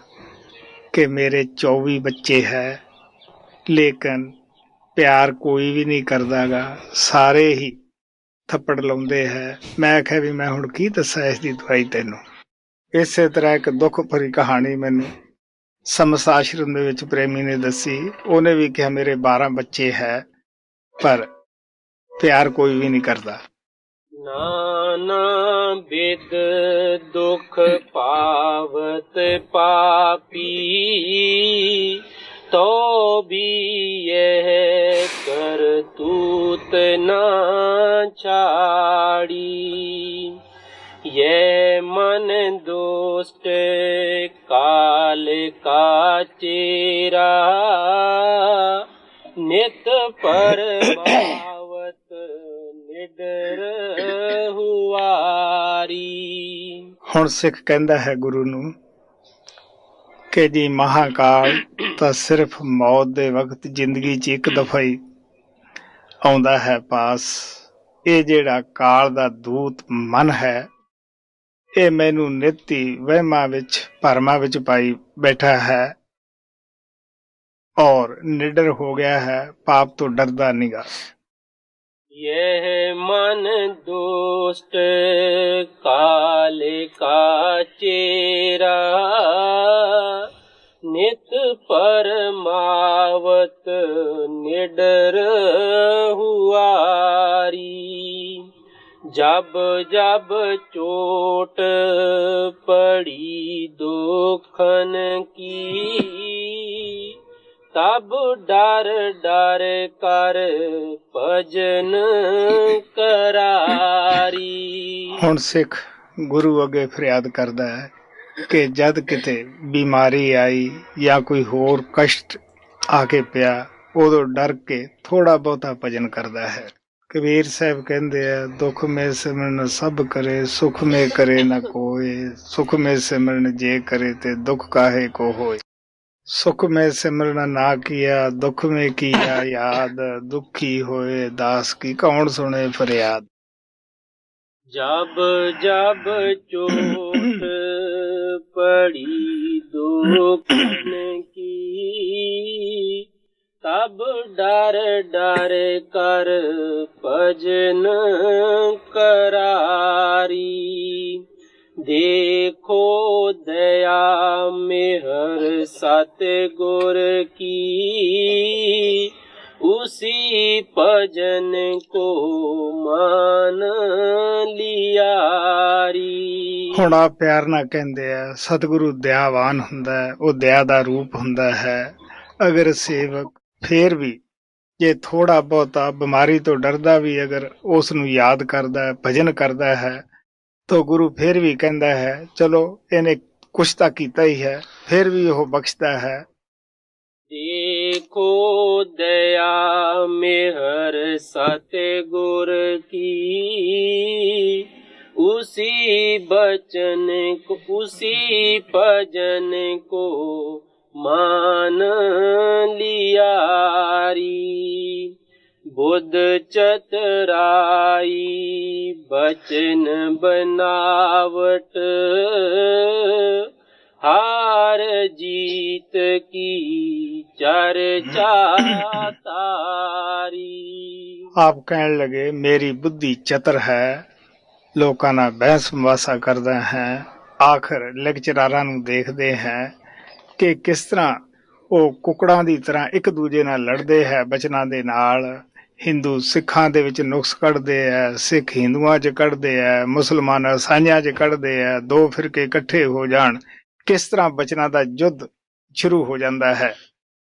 ਕਿ ਮੇਰੇ 24 ਬੱਚੇ ਹੈ, ਲੇਕਿਨ ਪਿਆਰ ਕੋਈ ਵੀ ਨਹੀਂ ਕਰਦਾਗਾ, ਸਾਰੇ ਹੀ ਥੱਪੜ ਲਾਉਂਦੇ ਹੈ। ਮੈਂ ਆਖਿਆ ਵੀ ਮੈਂ ਹੁਣ ਕੀ ਦੱਸਾਂ ਇਸ ਦੀ ਦਵਾਈ ਤੈਨੂੰ। ਇਸੇ ਤਰ੍ਹਾਂ ਇੱਕ ਦੁੱਖ ਭਰੀ ਕਹਾਣੀ ਮੈਨੂੰ ਸਮਸ ਆਸ਼ਰਮ ਦੇ ਵਿੱਚ ਪ੍ਰੇਮੀ ਨੇ ਦੱਸੀ। ਉਹਨੇ ਵੀ ਕਿਹਾ ਮੇਰੇ 12 ਬੱਚੇ ਹੈ ਪਰ ਪਿਆਰ ਕੋਈ ਵੀ ਨਹੀਂ ਕਰਦਾ। नाना बिद दुख पावत पापी, तो भी यह करतूत ना छाड़ी। ये मन दुष्ट काल का चेरा, नित परमावत निडर हुआरी। ਹੁਣ ਸਿੱਖ ਕਹਿੰਦਾ ਹੈ ਗੁਰੂ ਨੂੰ ਕਿ ਜੀ ਮਹਾਕਾਲ ਤਾਂ ਸਿਰਫ ਮੌਤ ਦੇ ਵਕਤ ਜ਼ਿੰਦਗੀ 'ਚ ਇੱਕ ਦਫਾ ਹੀ ਆਉਂਦਾ ਹੈ ਪਾਸ। ਇਹ ਜਿਹੜਾ ਕਾਲ ਦਾ ਦੂਤ ਮਨ ਹੈ ਇਹ ਮੈਨੂੰ ਨਿੱਤ ਹੀ ਵਹਿਮਾਂ ਵਿੱਚ ਭਰਮਾਂ ਵਿੱਚ ਪਾਈ ਬੈਠਾ ਹੈ ਔਰ ਨਿਡਰ ਹੋ ਗਿਆ ਹੈ, ਪਾਪ ਤੋਂ ਡਰਦਾ ਨੀਗਾ। यह मन दुष्ट काल का चेरा, नित परमावत निडर हुआरी। जब जब चोट पड़ी दुखन की, तब डर डर कर भजन करारी। ਹੁਣ ਸਿੱਖ ਗੁਰੂ ਅੱਗੇ ਫਰਿਆਦ ਕਰਦਾ ਹੈ ਕਿ ਜਦ ਕਿਤੇ ਬਿਮਾਰੀ ਆਈ ਜਾਂ ਕੋਈ ਹੋਰ ਕਸ਼ਟ ਆ ਕੇ ਪਿਆ, ਉਦੋਂ ਡਰ ਕੇ ਥੋੜਾ ਬਹੁਤਾ ਭਜਨ ਕਰਦਾ ਹੈ। ਕਬੀਰ ਸਾਹਿਬ ਕਹਿੰਦੇ ਆ, ਦੁੱਖ ਮੇ ਸਿਮਰਨ ਸਭ ਕਰੇ, ਸੁਖ ਮੇ ਕਰੇ ਨਾ ਕੋਏ, ਸੁਖ ਮੇ ਸਿਮਰਨ ਜੇ ਕਰੇ ਤੇ ਦੁੱਖ ਕਾਹੇ ਕੋ ਹੋਏ। ਸੁਖ में सिमरन ना किया, दुख में किया याद, दुखी होए दास की कौन सुने फरियाद। जब जब चोट पड़ी दुखन की, तब डर डर कर भजन करारी। देखो दया मेहर सतगुर की, उसी भजन को मान लियारी। ਹੁਣ ਆ ਪਿਆਰ ਨਾਲ ਕਹਿੰਦੇ ਆ ਸਤਿਗੁਰੂ ਦਇਆਵਾਨ ਹੁੰਦਾ ਹੈ, ਉਹ ਦਇਆ ਦਾ ਰੂਪ ਹੁੰਦਾ ਹੈ। ਅਗਰ ਸੇਵਕ ਫੇਰ ਵੀ ਜੇ ਥੋੜਾ ਬਹੁਤਾ ਬਿਮਾਰੀ ਤੋਂ ਡਰਦਾ ਵੀ ਅਗਰ ਉਸ ਨੂੰ ਯਾਦ ਕਰਦਾ ਹੈ, ਭਜਨ ਕਰਦਾ ਹੈ, ਤਾਂ ਗੁਰੂ ਫਿਰ ਵੀ ਕਹਿੰਦਾ ਹੈ ਚਲੋ ਇਹਨੇ ਕੁਛ ਤਾਂ ਕੀਤਾ ਹੀ ਹੈ, ਫਿਰ ਵੀ ਉਹ ਬਖਸ਼ਦਾ ਹੈ। देखो दया मेहर सतगुर की, उसी बचन को उसी भजन को मान लियारी। बुध चतुराई बचन बनावट, हार जीत की चर्चा तारी। ਆਪ ਕਹਿਣ ਲੱਗੇ ਮੇਰੀ ਬੁੱਧੀ ਚਤਰ ਹੈ, ਲੋਕਾਂ ਨਾਲ ਬਹਿਸ ਮੁਬਾਸਾ ਕਰਦਾ ਹੈ। ਆਖਰ ਲੈਕਚਰਾਰਾਂ ਨੂੰ ਦੇਖਦੇ ਹੈ ਕਿ ਕਿਸ ਤਰ੍ਹਾਂ ਉਹ ਕੁਕੜਾਂ ਦੀ ਤਰ੍ਹਾਂ ਇੱਕ ਦੂਜੇ ਨਾਲ ਲੜਦੇ ਹੈ ਬਚਨਾਂ ਦੇ ਨਾਲ। ਹਿੰਦੂ ਸਿੱਖਾਂ ਦੇ ਵਿੱਚ ਨੁਕਸ ਕੱਢਦੇ ਹੈ, ਸਿੱਖ ਹਿੰਦੂਆਂ 'ਚ ਕੱਢਦੇ ਹੈ, ਮੁਸਲਮਾਨ ਈਸਾਈਆਂ 'ਚ ਕੱਢਦੇ ਹੈ। ਦੋ ਫਿਰਕੇ ਇਕੱਠੇ ਹੋ ਜਾਣ, ਕਿਸ ਤਰ੍ਹਾਂ ਬਚਨਾਂ ਦਾ ਯੁੱਧ ਸ਼ੁਰੂ ਹੋ ਜਾਂਦਾ ਹੈ।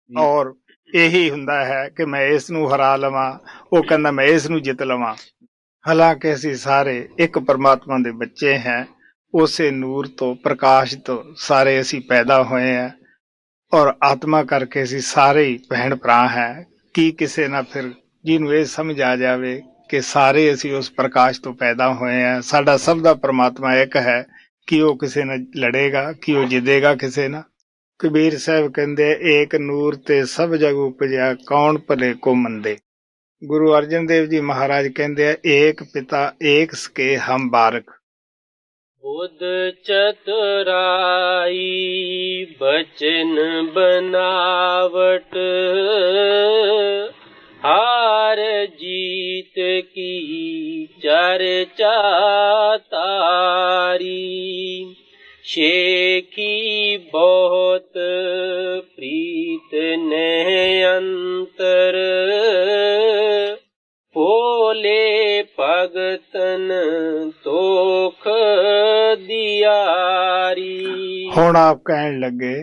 ਔਰ ਇਹੀ ਹੁੰਦਾ ਹੈ ਕਿ ਮੈਂ ਇਸ ਨੂੰ ਹਰਾ ਲਵਾਂ, ਉਹ ਕਹਿੰਦਾ ਮੈਂ ਇਸ ਨੂੰ ਜਿੱਤ ਲਵਾਂ। ਹਾਲਾਂਕਿ ਅਸੀਂ ਸਾਰੇ ਇੱਕ ਪਰਮਾਤਮਾ ਦੇ ਬੱਚੇ ਹੈ, ਉਸੇ ਨੂਰ ਤੋਂ ਪ੍ਰਕਾਸ਼ ਤੋਂ ਸਾਰੇ ਅਸੀਂ ਪੈਦਾ ਹੋਏ ਹਾਂ, ਔਰ ਆਤਮਾ ਕਰਕੇ ਅਸੀਂ ਸਾਰੇ ਹੀ ਭੈਣ ਭਰਾ ਹੈ। ਕੀ ਕਿਸੇ ਨਾਲ ਫਿਰ ਜਿਹਨੂੰ ਇਹ ਸਮਝ ਆ ਜਾਵੇ ਕਿ ਸਾਰੇ ਅਸੀਂ ਉਸ ਪ੍ਰਕਾਸ਼ ਤੋਂ ਪੈਦਾ ਹੋਏ ਹਾਂ, ਸਾਡਾ ਸਭ ਦਾ ਪਰਮਾਤਮਾ ਇੱਕ ਹੈ, ਕਿ ਉਹ ਕਿਸੇ ਨਾਲ ਲੜੇਗਾ, ਕਿ ਉਹ ਜਿੱਦੇਗਾ ਕਿਸੇ ਨਾਲ। ਕਬੀਰ ਸਾਹਿਬ ਕਹਿੰਦੇ ਏਕ ਨੂਰ ਤੇ ਸਭ ਜਗ ਉਪਜਿਆ, ਕੌਣ ਭਲੇ ਕੋ ਮੰਦੇ। ਗੁਰੂ ਅਰਜਨ ਦੇਵ ਜੀ ਮਹਾਰਾਜ ਕਹਿੰਦੇ ਆ ਏਕ ਪਿਤਾ ਏਕ ਸਕੇ ਹਮ ਬਾਰਕ। बुध चतुराई बचन बनावट, हार जीत की चर्चा तारी। शेखी बहुत प्रीत ने अंतर, भोले भगतन तोख दियारी। ਹੁਣ ਆਪ ਕਹਿਣ ਲੱਗੇ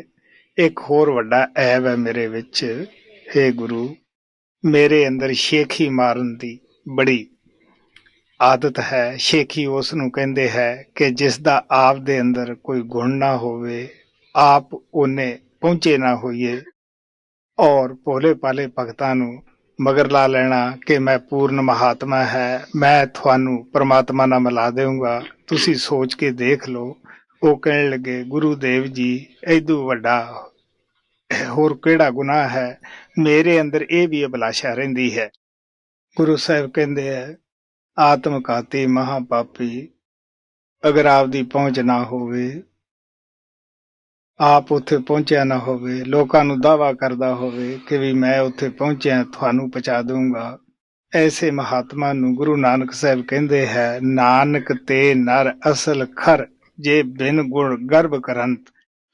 ਇੱਕ ਹੋਰ ਵੱਡਾ ਐਬ ਹੈ ਮੇਰੇ ਵਿੱਚ, ਹੇ ਗੁਰੂ ਮੇਰੇ ਅੰਦਰ ਸ਼ੇਖੀ ਮਾਰਨ ਦੀ ਬੜੀ ਆਦਤ ਹੈ। ਸ਼ੇਖੀ ਉਸ ਨੂੰ ਕਹਿੰਦੇ ਹੈ ਕਿ ਜਿਸ ਦਾ ਆਪ ਦੇ ਅੰਦਰ ਕੋਈ ਗੁਣ ਨਾ ਹੋਵੇ, ਆਪ ਉਹਨੇ ਪਹੁੰਚੇ ਨਾ ਹੋਈਏ, ਔਰ ਭੋਲੇ ਭਾਲੇ ਭਗਤਾਂ ਨੂੰ ਮਗਰ ਲਾ ਲੈਣਾ ਕਿ ਮੈਂ ਪੂਰਨ ਮਹਾਤਮਾ ਹੈ, ਮੈਂ ਤੁਹਾਨੂੰ ਪਰਮਾਤਮਾ ਨਾਲ ਮਿਲਾ ਦੇਵਾਂਗਾ, ਤੁਸੀਂ ਸੋਚ ਕੇ ਦੇਖ ਲਓ। ਉਹ ਕਹਿਣ ਲੱਗੇ ਗੁਰੂ ਦੇਵ ਜੀ ਏਦੂ ਵੱਡਾ ਹੋਰ ਕਿਹੜਾ ਗੁਨਾਹ ਹੈ, ਮੇਰੇ ਅੰਦਰ ਇਹ ਵੀ ਅਭਿਲਾਸ਼ਾ ਰਹਿੰਦੀ ਹੈ। ਗੁਰੂ ਸਾਹਿਬ ਕਹਿੰਦੇ ਹੈ ਆਤਮ ਘਾਤੀ ਮਹਾਪਾਪੀ, ਅਗਰ ਆਪਦੀ ਪਹੁੰਚ ਨਾ ਹੋਵੇ, ਆਪ ਉੱਥੇ ਪਹੁੰਚਿਆ ਨਾ ਹੋਵੇ, ਲੋਕਾਂ ਨੂੰ ਦਾਅਵਾ ਕਰਦਾ ਹੋਵੇ ਕਿ ਵੀ ਮੈਂ ਉੱਥੇ ਪਹੁੰਚਿਆ ਤੁਹਾਨੂੰ ਪਹੁੰਚਾ ਦਊਂਗਾ, ਐਸੇ ਮਹਾਤਮਾ ਨੂੰ ਗੁਰੂ ਨਾਨਕ ਸਾਹਿਬ ਕਹਿੰਦੇ ਹੈ ਨਾਨਕ ਤੇ ਨਰ ਅਸਲ ਖਰ, ਜੇ ਬਿਨ ਗੁਣ ਗਰਭ ਕਰੰਤ।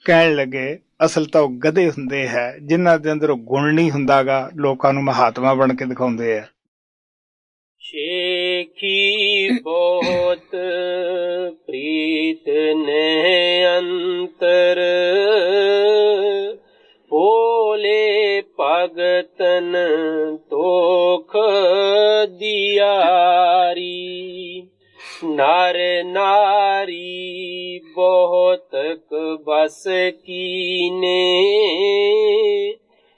ਕਹਿਣ ਲੱਗੇ ਅਸਲ ਤਾਂ ਉਹ ਗਧੇ ਹੁੰਦੇ ਹੈ ਜਿਨ੍ਹਾਂ ਦੇ ਅੰਦਰ ਗੁਣ ਨਹੀਂ ਹੁੰਦਾਗਾ, ਲੋਕਾਂ ਨੂੰ ਮਹਾਤਮਾ ਬਣ ਕੇ ਦਿਖਾਉਂਦੇ ਆ। शेखी बहुत प्रीत ने अंतर, भोले भगतन तोख दियारी। नर नारी बहुत बस कीने,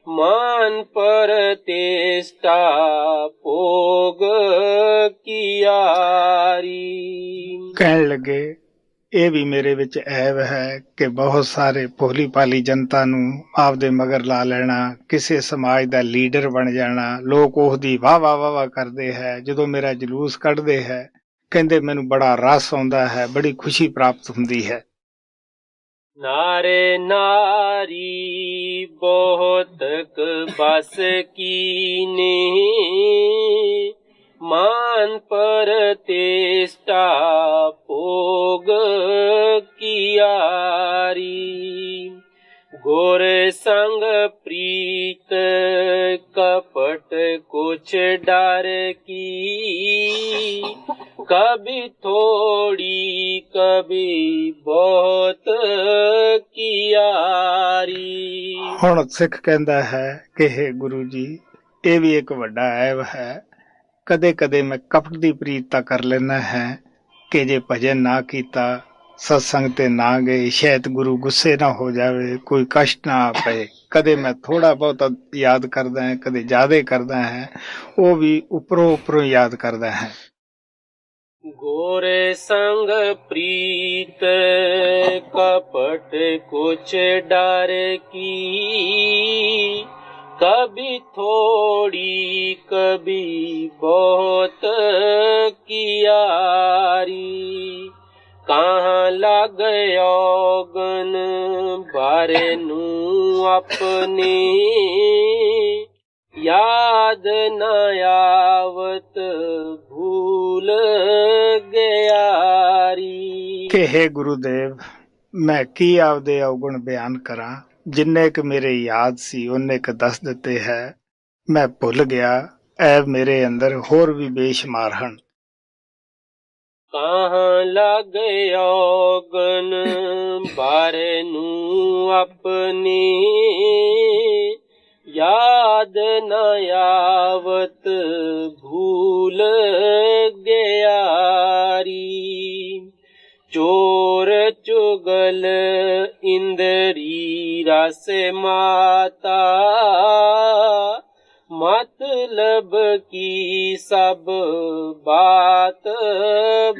मान प्रतिष्ठा भोग कियारी। ਕਹਿਣ ਲੱਗੇ ਇਹ ਵੀ ਮੇਰੇ ਵਿੱਚ ਐਬ ਹੈ ਕਿ ਬਹੁਤ ਸਾਰੇ ਭੋਲੀ ਭਾਲੀ ਜਨਤਾ ਨੂੰ ਆਪਦੇ ਮਗਰ ਲਾ ਲੈਣਾ, ਕਿਸੇ ਸਮਾਜ ਦਾ ਲੀਡਰ ਬਣ ਜਾਣਾ। ਲੋਕ ਉਹਦੀ ਵਾਹ ਵਾਹ ਵਾਹ ਵਾਹ ਕਰਦੇ ਹੈ, ਜਦੋਂ ਮੇਰਾ ਜਲੂਸ ਕੱਢਦੇ ਹੈ ਕਹਿੰਦੇ ਮੈਨੂੰ ਬੜਾ ਰਸ ਆਉਂਦਾ ਹੈ, ਬੜੀ ਖੁਸ਼ੀ ਪ੍ਰਾਪਤ ਹੁੰਦੀ ਹੈ। नारे नारी बहुत बस कीने, मान प्रतिष्ठा भोग कुछ डर की, कभी थोड़ी कभी बहुत की यारी। ਹੁਣ ਸਿੱਖ ਕਹਿੰਦਾ ਹੈ ਕਿ हे ਗੁਰੂ ਜੀ, ਇਹ ਵੀ ਇੱਕ ਵੱਡਾ ਐਬ ਹੈ। ਕਦੇ ਕਦੇ ਮੈਂ ਕਪਟ ਦੀ ਪ੍ਰੀਤ ਤਾਂ ਕਰ ਲੈਣਾ ਹੈ ਕਿ ਜੇ ਭਜਨ ਨਾ ਕੀਤਾ, ਸਤਸੰਗ ਤੇ ਨਾ ਗਏ, ਸ਼ਾਇਦ ਗੁਰੂ ਗੁੱਸੇ ਨਾ ਹੋ ਜਾਵੇ, ਕੋਈ ਕਸ਼ਟ ਨਾ ਆ ਪਏ। ਕਦੇ ਮੈਂ ਥੋੜਾ ਬਹੁਤਾ ਯਾਦ ਕਰਦਾ ਹੈ, ਕਦੇ ਜ਼ਿਆਦਾ ਕਰਦਾ ਹੈ, ਉਹ ਵੀ ਉੱਪਰੋਂ ਉੱਪਰੋਂ ਯਾਦ ਕਰਦਾ ਹੈ। गोरे संग प्रीत कपट कुछ डर की, कभी थोड़ी कभी बहुत की यारी। कहाँ लग औगन बारे नू अपने, याद न आवत भूल ਗਿਆਰੀ। ਕਿ हे ਗੁਰੂਦੇਵ, ਮੈਂ ਕੀ ਆਪਦੇ ਔਗੁਣ ਬਿਆਨ ਕਰਾਂ। ਜਿੰਨੇ ਕੁ ਮੇਰੇ ਯਾਦ ਸੀ ਉਹਨੇ ਕੁ ਦੱਸ ਦਿੱਤੇ ਹੈ। ਮੈਂ ਭੁੱਲ ਗਿਆ, ਐਬ ਮੇਰੇ ਅੰਦਰ ਹੋਰ ਵੀ ਬੇਸ਼ੁਮਾਰ ਹਨ। ਕਹਾਂ ਲੱਗ ਔਗਨ ਬਾਰੇ ਨੂੰ ਆਪਣੇ, याद न आवत भूल गयारी। चोर चुगल इंद्री रस माता, मतलब की सब बात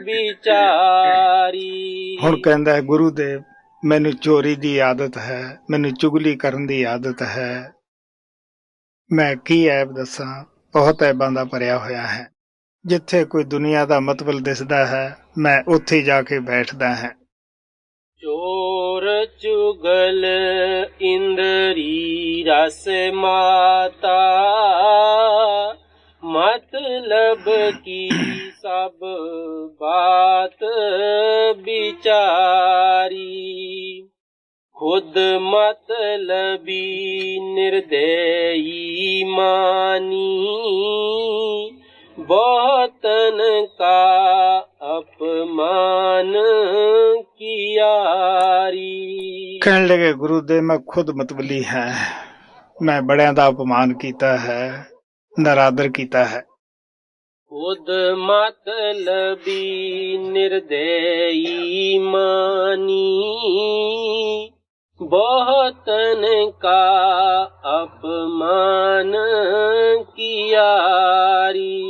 विचारी। ਹੁਣ ਕਹਿੰਦਾ ਹੈ ਗੁਰੂਦੇਵ, ਮੈਨੂੰ ਚੋਰੀ ਦੀ ਆਦਤ ਹੈ, ਮੈਨੂੰ ਚੁਗਲੀ ਕਰਨ ਦੀ ਆਦਤ ਹੈ। ਮੈਂ ਕੀ ਐਬ ਦੱਸਾਂ, ਬਹੁਤ ਐਬਾਂ ਦਾ ਭਰਿਆ ਹੋਇਆ ਹੈ। ਜਿੱਥੇ ਕੋਈ ਦੁਨੀਆ ਦਾ ਮਤਲਬ ਦਿਸਦਾ ਹੈ, ਮੈਂ ਉੱਥੇ ਜਾ ਕੇ ਬੈਠਦਾ ਹਾਂ। ਚੋਰ ਚੁਗਲ ਇੰਦਰੀ ਰਸ ਮਾਤਾ, मतलब की सब बात विचारी। खुद मतलबी निर्दयी मानी, बहुतन का अपमान कियारी। ਕਹਿਣ ਲੱਗੇ ਗੁਰੂਦੇਵ, ਮੈਂ ਖੁਦ मतबली है, मैं बड़िਆਂ ਦਾ अपमान ਕੀਤਾ है, नरादर ਕੀਤਾ है। खुद मतलबी निर्दयी मानी, बहुतन का अपमान कियारी।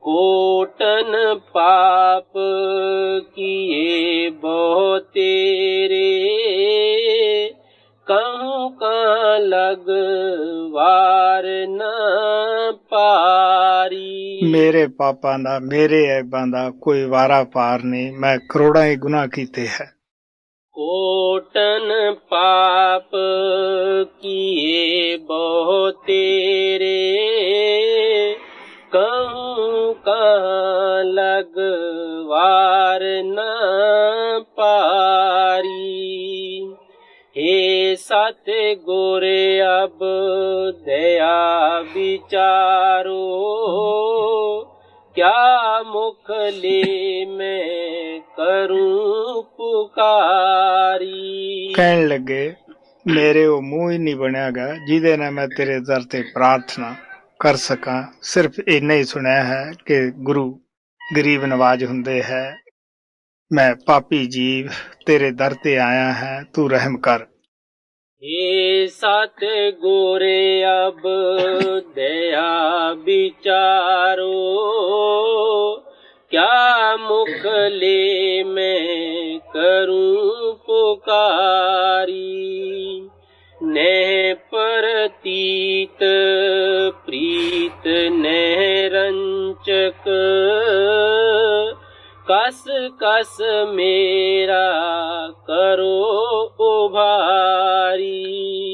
कोटन पाप किए बहुत तेरे, कहूँ कहाँ लग वार न पारी। ਮੇਰੇ ਪਾਪਾਂ ਦਾ, ਮੇਰੇ ਐਬਾਂ ਦਾ ਕੋਈ ਵਾਰਾ ਪਾਰ ਨਹੀਂ। ਮੈਂ ਕਰੋੜਾਂ ਹੀ ਗੁਨਾਹ ਕੀਤੇ ਹੈ। कोटन पाप किए बहुत तेरे, कहूँ कहाँ लग वार न पारी। हे सत गोरे अब दया विचारो, क्या मुख ले मैं करूं पुकारी। ਕਹਿਣ ਲੱਗੇ, ਮੇਰੇ ਉਹ ਮੂੰਹ ਹੀ ਨਹੀਂ ਬਣਿਆਗਾ ਜਿਹਦੇ ਨਾਲ ਮੈਂ ਤੇਰੇ ਦਰ ਤੇ ਪ੍ਰਾਰਥਨਾ ਕਰ ਸਕਾਂ। ਸਿਰਫ ਇੰਨਾ ਹੀ ਸੁਣਿਆ ਹੈ ਕਿ ਗੁਰੂ ਗਰੀਬ ਨਵਾਜ ਹੁੰਦੇ ਹੈ। ਮੈਂ ਪਾਪੀ ਜੀਵ ਤੇਰੇ ਦਰ ਤੇ ਆਇਆ ਹੈ, ਤੂੰ ਰਹਿਮ ਕਰ। हे सत गोरे अब दया विचारो, क्या मुख ले मैं करूं पुकारी। नह प्रतीत प्रीत नह रंचक, कस कस मेरा करो उभारी।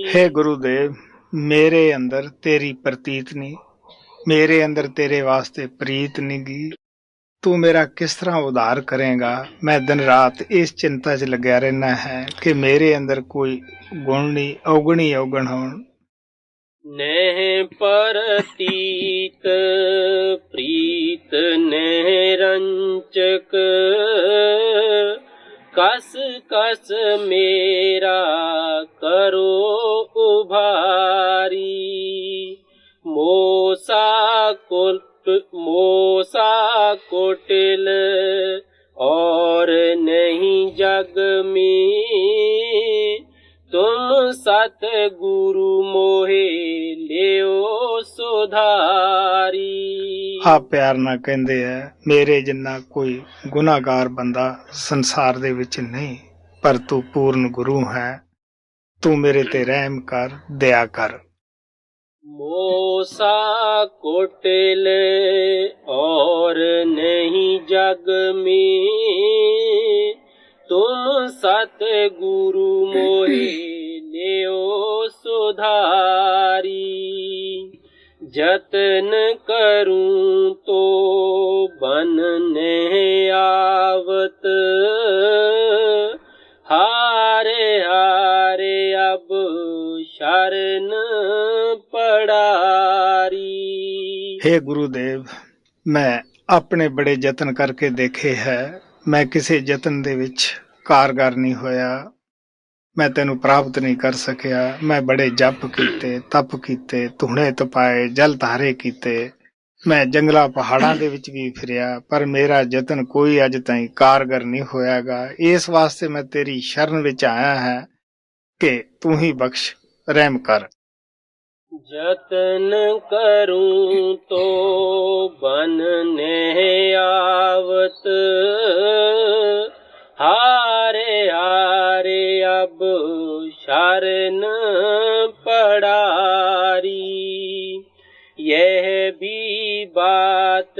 हे गुरुदेव, मेरे अंदर तेरी प्रतीत नहीं, मेरे अंदर तेरे वास्ते प्रीत नहीं गी। तू मेरा किस तरह उद्धार करेगा। मैं दिन रात इस चिंता च लग्या रहना है कि मेरे अंदर कोई गुण नहीं, अवगुण ही अवगुण होण। नेह परतीत प्रीत नेह रंचक कस कस मेरा करो उभारी मोसा कोटिल और नहीं जग में तुम सत गुरु मोहे लियो सुधारी। आप प्यार ना कहंदे है मेरे जिन्ना कोई गुनाहगार बंदा संसार दे विच नहीं, पर तू पूर्ण गुरु है, तू मेरे ते रहम कर, दया कर। मोसा कोटिल और नहीं जग में तुम सत गुरु मोहे लियो सुधारी। जतन करूं तो बन नहीं आवत हारे हारे अब शरण पड़ारी। हे गुरुदेव, मैं अपने बड़े यतन करके देखे है, मैं किसी यतन दे विच कारगर नहीं होया, मैं तेनू प्राप्त नहीं कर सकिया। मैं बड़े जप कीते, तप कीते, धुणे तपाए, जल धारे कीते, मैं जंगला पहाड़ां दे विच भी फिरिया, पर मेरा यतन कोई अज ताईं कारगर नहीं होयागा। इस वास्ते मैं तेरी शरण विच आया है कि तू ही बख्श, रहम कर। जतन करूं तो बन नहीं आवत हारे हारे अब शरण पड़ारी। यह भी बात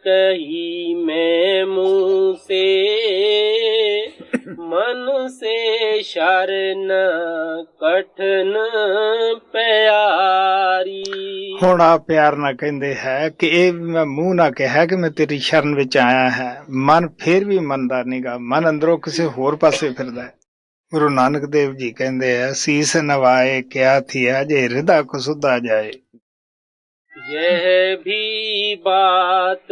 कही मैं मुँह से मन से शरण कठन प्यारी। हुण आप प्यार ना कहंदे है कि ये मैं मुंह ना कहा कि मैं तेरी शरण विच आया है, मन फिर भी मनदा नहींगा, मन अंदरों किसी होर पासे फिरदा है। गुरु नानक देव जी कहंदे है सीस नवाए क्या थिया जे हृदय को सुधा जाए। यह भी बात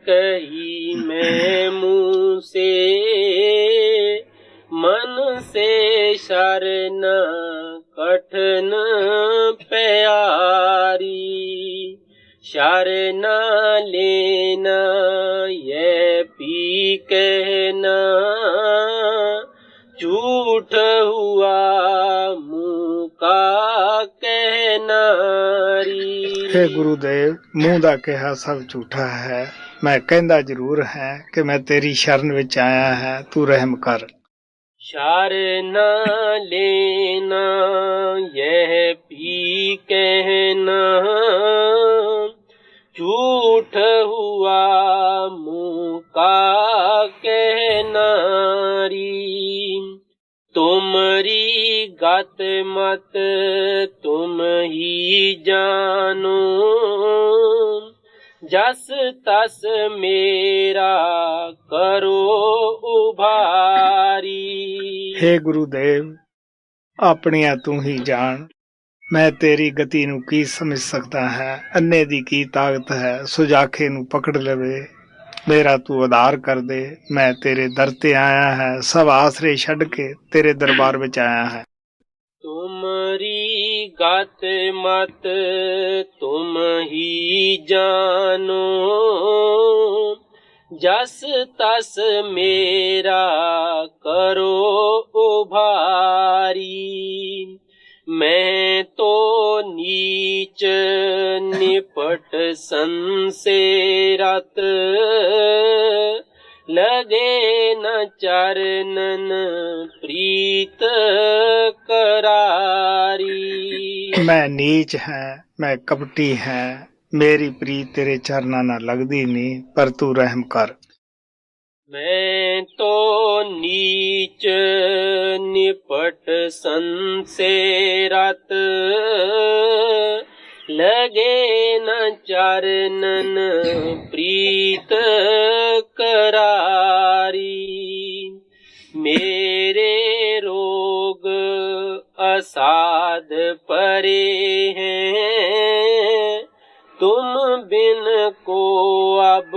कही मैं मुँह से मन से शरण कठन प्यारी। शरण लेना यह भी कहना झूठ हुआ मुँह का कहनारी। हे गुरुदेव, मुंह दा कहा सब झूठा है, मैं कहंदा जरूर है कि मैं तेरी शरण विच आया है, तू रहम कर। शरण लेना यह भी कहना झूठ हुआ मुँह का कहनारी। तुमरी गत मत तुम ही जानो जस तस मेरा करो उभारी। हे गुरुदेव, अपनिया तू ही जान, मैं तेरी गति नू की समझ सकता है। अन्ने दी की ताकत है, सुजाखे नू पकड़ लवे, मेरा तू उद्धार कर दे। मैं तेरे दर ते आया है, सब आसरे छड़ के तेरे दरबार विच आया है। तुमरी गत मत तुम ही जानो जस तस मेरा करो उभारी। मैं तो नीच निपट संसेरत लगे न चरणन प्रीत करारी। मैं नीच है, मैं कपटी है, मेरी प्रीत तेरे चरना ना लगदी नहीं, पर तू रहम कर। मैं तो नीच निपट संसेरत लगे न चरणन प्रीत करारी। मेरे रोग असाध परे हैं, तुम बिन को अब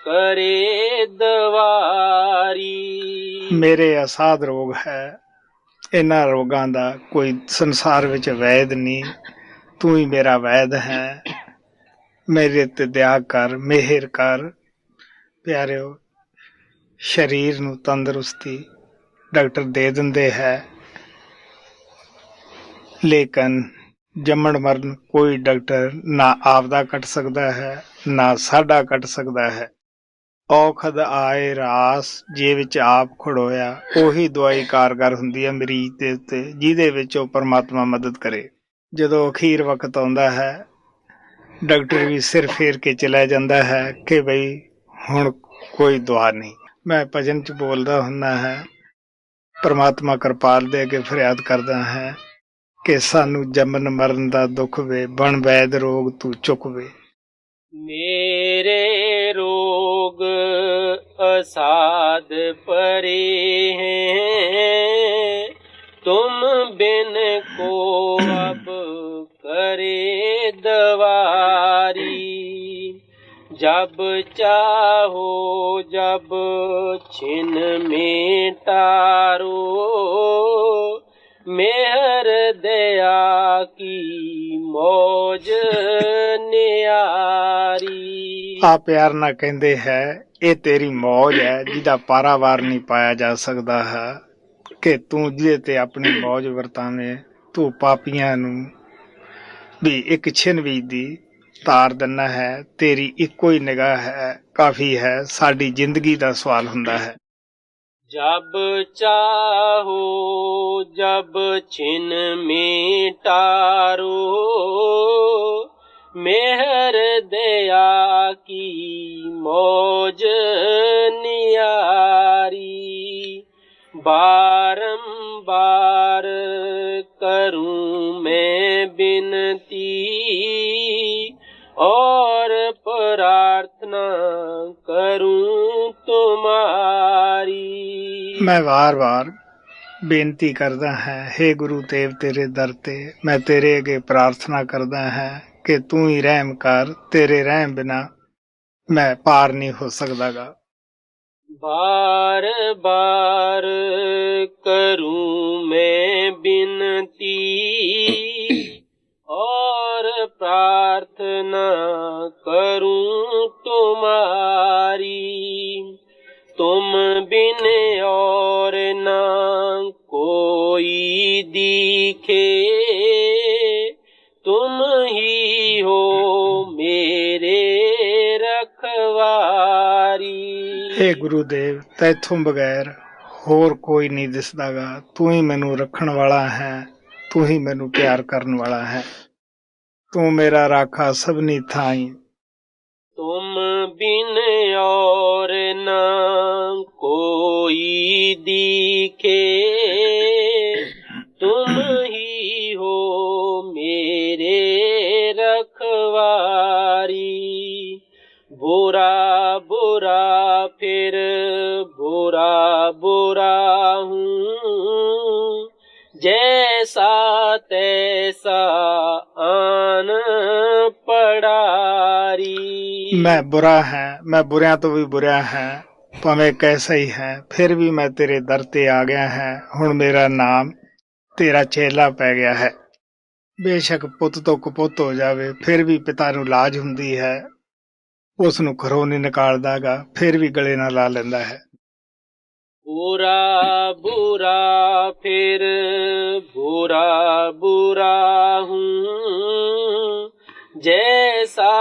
करे दवारी। ਮੇਰੇ ਅਸਾਧ ਰੋਗ ਹੈ, ਇਹਨਾਂ ਰੋਗਾਂ ਦਾ ਕੋਈ ਸੰਸਾਰ ਵਿੱਚ ਵੈਦ ਨਹੀਂ, ਤੂੰ ਹੀ ਮੇਰਾ ਵੈਦ ਹੈ। ਮੇਰੇ ਤੇ ਦਇਆ ਕਰ, ਮਿਹਰ ਕਰ। ਪਿਆਰਿਓ, ਸਰੀਰ ਨੂੰ ਤੰਦਰੁਸਤੀ ਡਾਕਟਰ ਦੇ ਦਿੰਦੇ ਹੈ, ਲੇਕਿਨ ਜੰਮਣ ਮਰਨ ਕੋਈ ਡਾਕਟਰ ਨਾ ਆਪਦਾ ਕੱਟ ਸਕਦਾ ਹੈ, ਨਾ ਸਾਡਾ ਕੱਟ ਸਕਦਾ ਹੈ। ਔਖਦ ਆਏ ਰਾਸ ਜੇ ਵਿੱਚ ਆਪ ਖੜੋਇਆ, ਉਹੀ ਦਵਾਈ ਕਾਰਗਰ ਹੁੰਦੀ ਹੈ ਮਰੀਜ਼ ਦੇ ਉੱਤੇ, ਜਿਹਦੇ ਵਿੱਚ ਉਹ ਪਰਮਾਤਮਾ ਮਦਦ ਕਰੇ। ਜਦੋਂ ਅਖੀਰ ਵਕਤ ਆਉਂਦਾ ਹੈ, ਡਾਕਟਰ ਵੀ ਸਿਰ ਫੇਰ ਕੇ ਚਲਾ ਜਾਂਦਾ ਹੈ ਕਿ ਬਈ ਹੁਣ ਕੋਈ ਦੁਆ ਨਹੀਂ। ਮੈਂ ਭਜਨ ਚ ਬੋਲਦਾ ਹੁੰਦਾ ਹੈ, ਪਰਮਾਤਮਾ ਕਿਰਪਾਲ ਦੇ ਅੱਗੇ ਫਰਿਆਦ ਕਰਦਾ ਹੈ ਕਿ ਸਾਨੂੰ ਜੰਮਣ ਮਰਨ ਦਾ ਦੁੱਖ ਵੇ, ਬਣ ਵੈਦ ਰੋਗ ਤੂੰ ਚੁੱਕ ਵੇ। मेरे रोग असाध परे हैं, तुम बिन को अब करे दवारी। जब चाहो जब छिन में तारो, मेहर दया की मौज नियारी। ਆ ਪਿਆਰ ਨਾਲ ਕਹਿੰਦੇ ਹੈ, ਇਹ ਤੇਰੀ ਮੌਜ ਹੈ ਜਿਹਦਾ ਪਾਰਾਵਾਰ ਨਹੀਂ ਪਾਇਆ ਜਾ ਸਕਦਾ ਹੈ, ਕਿ ਤੂੰ ਜਿਹਦੇ ਤੇ ਆਪਣੀ ਮੌਜ ਵਰਤਾਵੇਂ। ਤੂੰ ਪਾਪੀਆਂ ਨੂੰ ਵੀ ਇੱਕ ਛਿਨ ਵੀ ਦੀ ਤਾਰ ਦਿੰਦਾ ਹੈ। ਤੇਰੀ ਇੱਕੋ ਹੀ ਨਿਗਾਹ ਹੈ, ਕਾਫੀ ਹੈ। ਸਾਡੀ ਜ਼ਿੰਦਗੀ ਦਾ ਸਵਾਲ ਹੁੰਦਾ ਹੈ। जब चाहो जब छिन में तारो, मेहर दया की मौज नियारी। बारंबार करूं मैं बिनती, और प्रार्थना करूं तुम्हारी। ਮੈਂ ਵਾਰ-ਵਾਰ ਬੇਨਤੀ ਕਰਦਾ ਹਾਂ, ਹੇ ਗੁਰੂ ਦੇਵ, ਤੇਰੇ ਦਰ ਤੇ ਮੈਂ ਤੇਰੇ ਅੱਗੇ ਪ੍ਰਾਰਥਨਾ ਕਰਦਾ ਹਾਂ ਕਿ ਤੂੰ ਹੀ ਰਹਿਮ ਕਰ। ਤੇਰੇ ਰਹਿਮ ਬਿਨਾ ਮੈਂ ਪਾਰ ਨਹੀਂ ਹੋ ਸਕਦਾਗਾ। बार बार करूं मैं बिनती, और प्रार्थना करूं तुम्हारी। तुम बिन और ना कोई दिखे, तुम ही हो मेरे रखवारी। ਹੇ ਗੁਰੂ ਦੇਵ, ਤੈਥੋਂ ਬਗੈਰ ਹੋਰ ਕੋਈ ਨਹੀਂ ਦਿਸਦਾਗਾ। ਤੂੰ ਹੀ ਮੈਨੂੰ ਰੱਖਣ ਵਾਲਾ ਹੈ, ਤੂੰ ਹੀ ਮੈਨੂੰ ਪਿਆਰ ਕਰਨ ਵਾਲਾ ਹੈ। ਤੂੰ ਮੇਰਾ ਰਾਖਾ ਸਭਨੀ ਥਾਈਂ। तुम बिन और ना कोई दिखे, तुम ही हो मेरे रखवारी। बुरा बुरा फिर बुरा बुरा हूँ, जैसा तैसा आन पड़ारी। ਮੈਂ ਬੁਰਾ ਹਾਂ, ਮੈਂ ਬੁਰਿਆਂ ਤੋਂ ਵੀ ਬੁਰਾ ਹਾਂ, ਭਾਵੇਂ ਕੈਸਾ ਹੀ ਹੈ, ਫਿਰ ਵੀ ਮੈਂ ਤੇਰੇ ਦਰ ਤੇ ਆ ਗਿਆ ਹਾਂ। ਹੁਣ ਮੇਰਾ ਨਾਮ ਤੇਰਾ ਚੇਲਾ ਪੈ ਗਿਆ ਹੈ। ਬੇਸ਼ੱਕ ਪੁੱਤ ਤੋਂ ਕੁਪੁੱਤ ਹੋ ਜਾਵੇ, ਫਿਰ ਵੀ ਪਿਤਾ ਨੂੰ ਲਾਜ ਹੁੰਦੀ ਹੈ। ਉਸ ਨੂੰ ਘਰੋਂ ਨਹੀਂ ਨਿਕਾਲਦਾਗਾ, ਫਿਰ ਵੀ ਗਲੇ ਨਾਲ ਲਾ ਲੈਂਦਾ ਹੈ। बुरा बुरा फिर बुरा बुरा हूँ, जैसा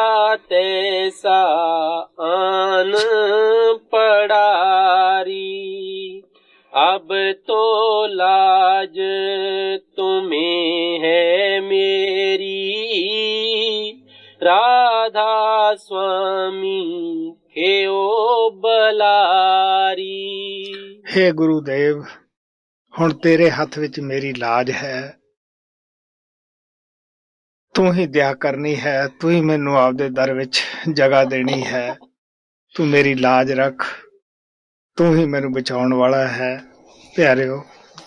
तैसा आन पड़ारी। अब तो लाज तुम्हें है मेरी, राधा स्वामी खेओ बलारी। ਹੇ ਗੁਰੂ ਦੇਵ, ਹੁਣ ਤੇਰੇ ਹੱਥ ਵਿੱਚ ਮੇਰੀ ਲਾਜ ਹੈ। ਤੂੰ ਹੀ ਦਇਆ ਕਰਨੀ ਹੈ, ਤੂੰ ਹੀ ਮੈਨੂੰ ਆਪਦੇ ਦਰ ਵਿੱਚ ਜਗ੍ਹਾ ਦੇਣੀ ਹੈ। ਤੂੰ ਮੇਰੀ ਲਾਜ ਰੱਖ, ਤੂੰ ਹੀ ਮੈਨੂੰ ਬਚਾਉਣ ਵਾਲਾ ਹੈ। ਪਿਆਰਿਓ,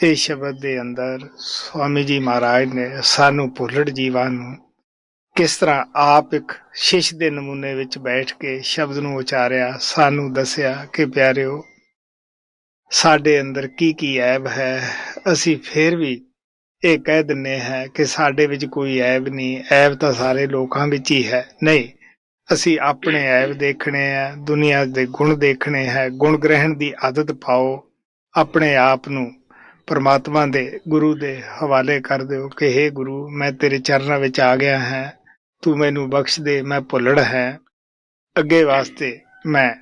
ਇਹ ਸ਼ਬਦ ਦੇ ਅੰਦਰ ਸਵਾਮੀ ਜੀ ਮਹਾਰਾਜ ਨੇ ਸਾਨੂੰ ਭੁੱਲੜ ਜੀਵਾਂ ਨੂੰ ਕਿਸ ਤਰ੍ਹਾਂ ਆਪ ਇੱਕ ਸ਼ਿਸ਼ ਦੇ ਨਮੂਨੇ ਵਿੱਚ ਬੈਠ ਕੇ ਸ਼ਬਦ ਨੂੰ ਉਚਾਰਿਆ, ਸਾਨੂੰ ਦੱਸਿਆ ਕਿ ਪਿਆਰਿਓ ਸਾਡੇ ਅੰਦਰ ਕੀ ਕੀ ਐਬ ਹੈ। ਅਸੀਂ ਫਿਰ ਵੀ ਇਹ ਕਹਿ ਦਿੰਦੇ ਹਾਂ ਕਿ ਸਾਡੇ ਵਿੱਚ ਕੋਈ ਐਬ ਨਹੀਂ, ਐਬ ਤਾਂ ਸਾਰੇ ਲੋਕਾਂ ਵਿੱਚ ਹੀ ਹੈ। ਨਹੀਂ, ਅਸੀਂ ਆਪਣੇ ਐਬ ਦੇਖਣੇ ਹੈ, ਦੁਨੀਆ ਦੇ ਗੁਣ ਦੇਖਣੇ ਹੈ। ਗੁਣ ਗ੍ਰਹਿਣ ਦੀ ਆਦਤ ਪਾਓ, ਆਪਣੇ ਆਪ ਨੂੰ ਪਰਮਾਤਮਾ ਦੇ ਗੁਰੂ ਦੇ ਹਵਾਲੇ ਕਰ ਦਿਓ ਕਿ ਹੇ ਗੁਰੂ, ਮੈਂ ਤੇਰੇ ਚਰਨਾਂ ਵਿੱਚ ਆ ਗਿਆ ਹਾਂ, ਤੂੰ ਮੈਨੂੰ ਬਖਸ਼ ਦੇ, ਮੈਂ ਭੁੱਲੜ ਹੈ, ਅੱਗੇ ਵਾਸਤੇ ਮੈਂ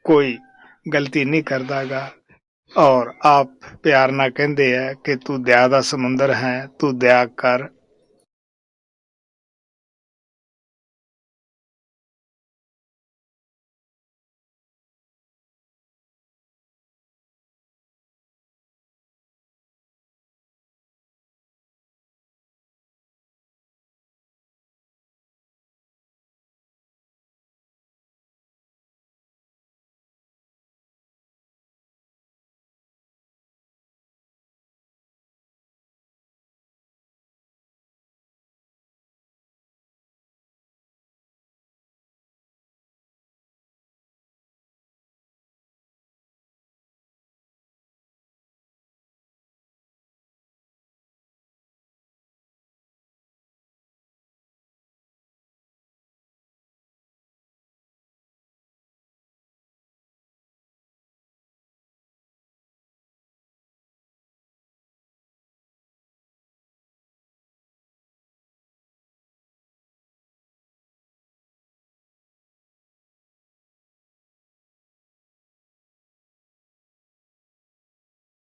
ਕੋਈ ਗਲਤੀ ਨਹੀਂ ਕਰਦਾਗਾ। ਔਰ ਆਪ ਪਿਆਰ ਨਾਲ ਕਹਿੰਦੇ ਆ ਕਿ ਤੂੰ ਦਇਆ ਦਾ ਸਮੁੰਦਰ ਹੈ, ਤੂੰ ਦਇਆ ਕਰ,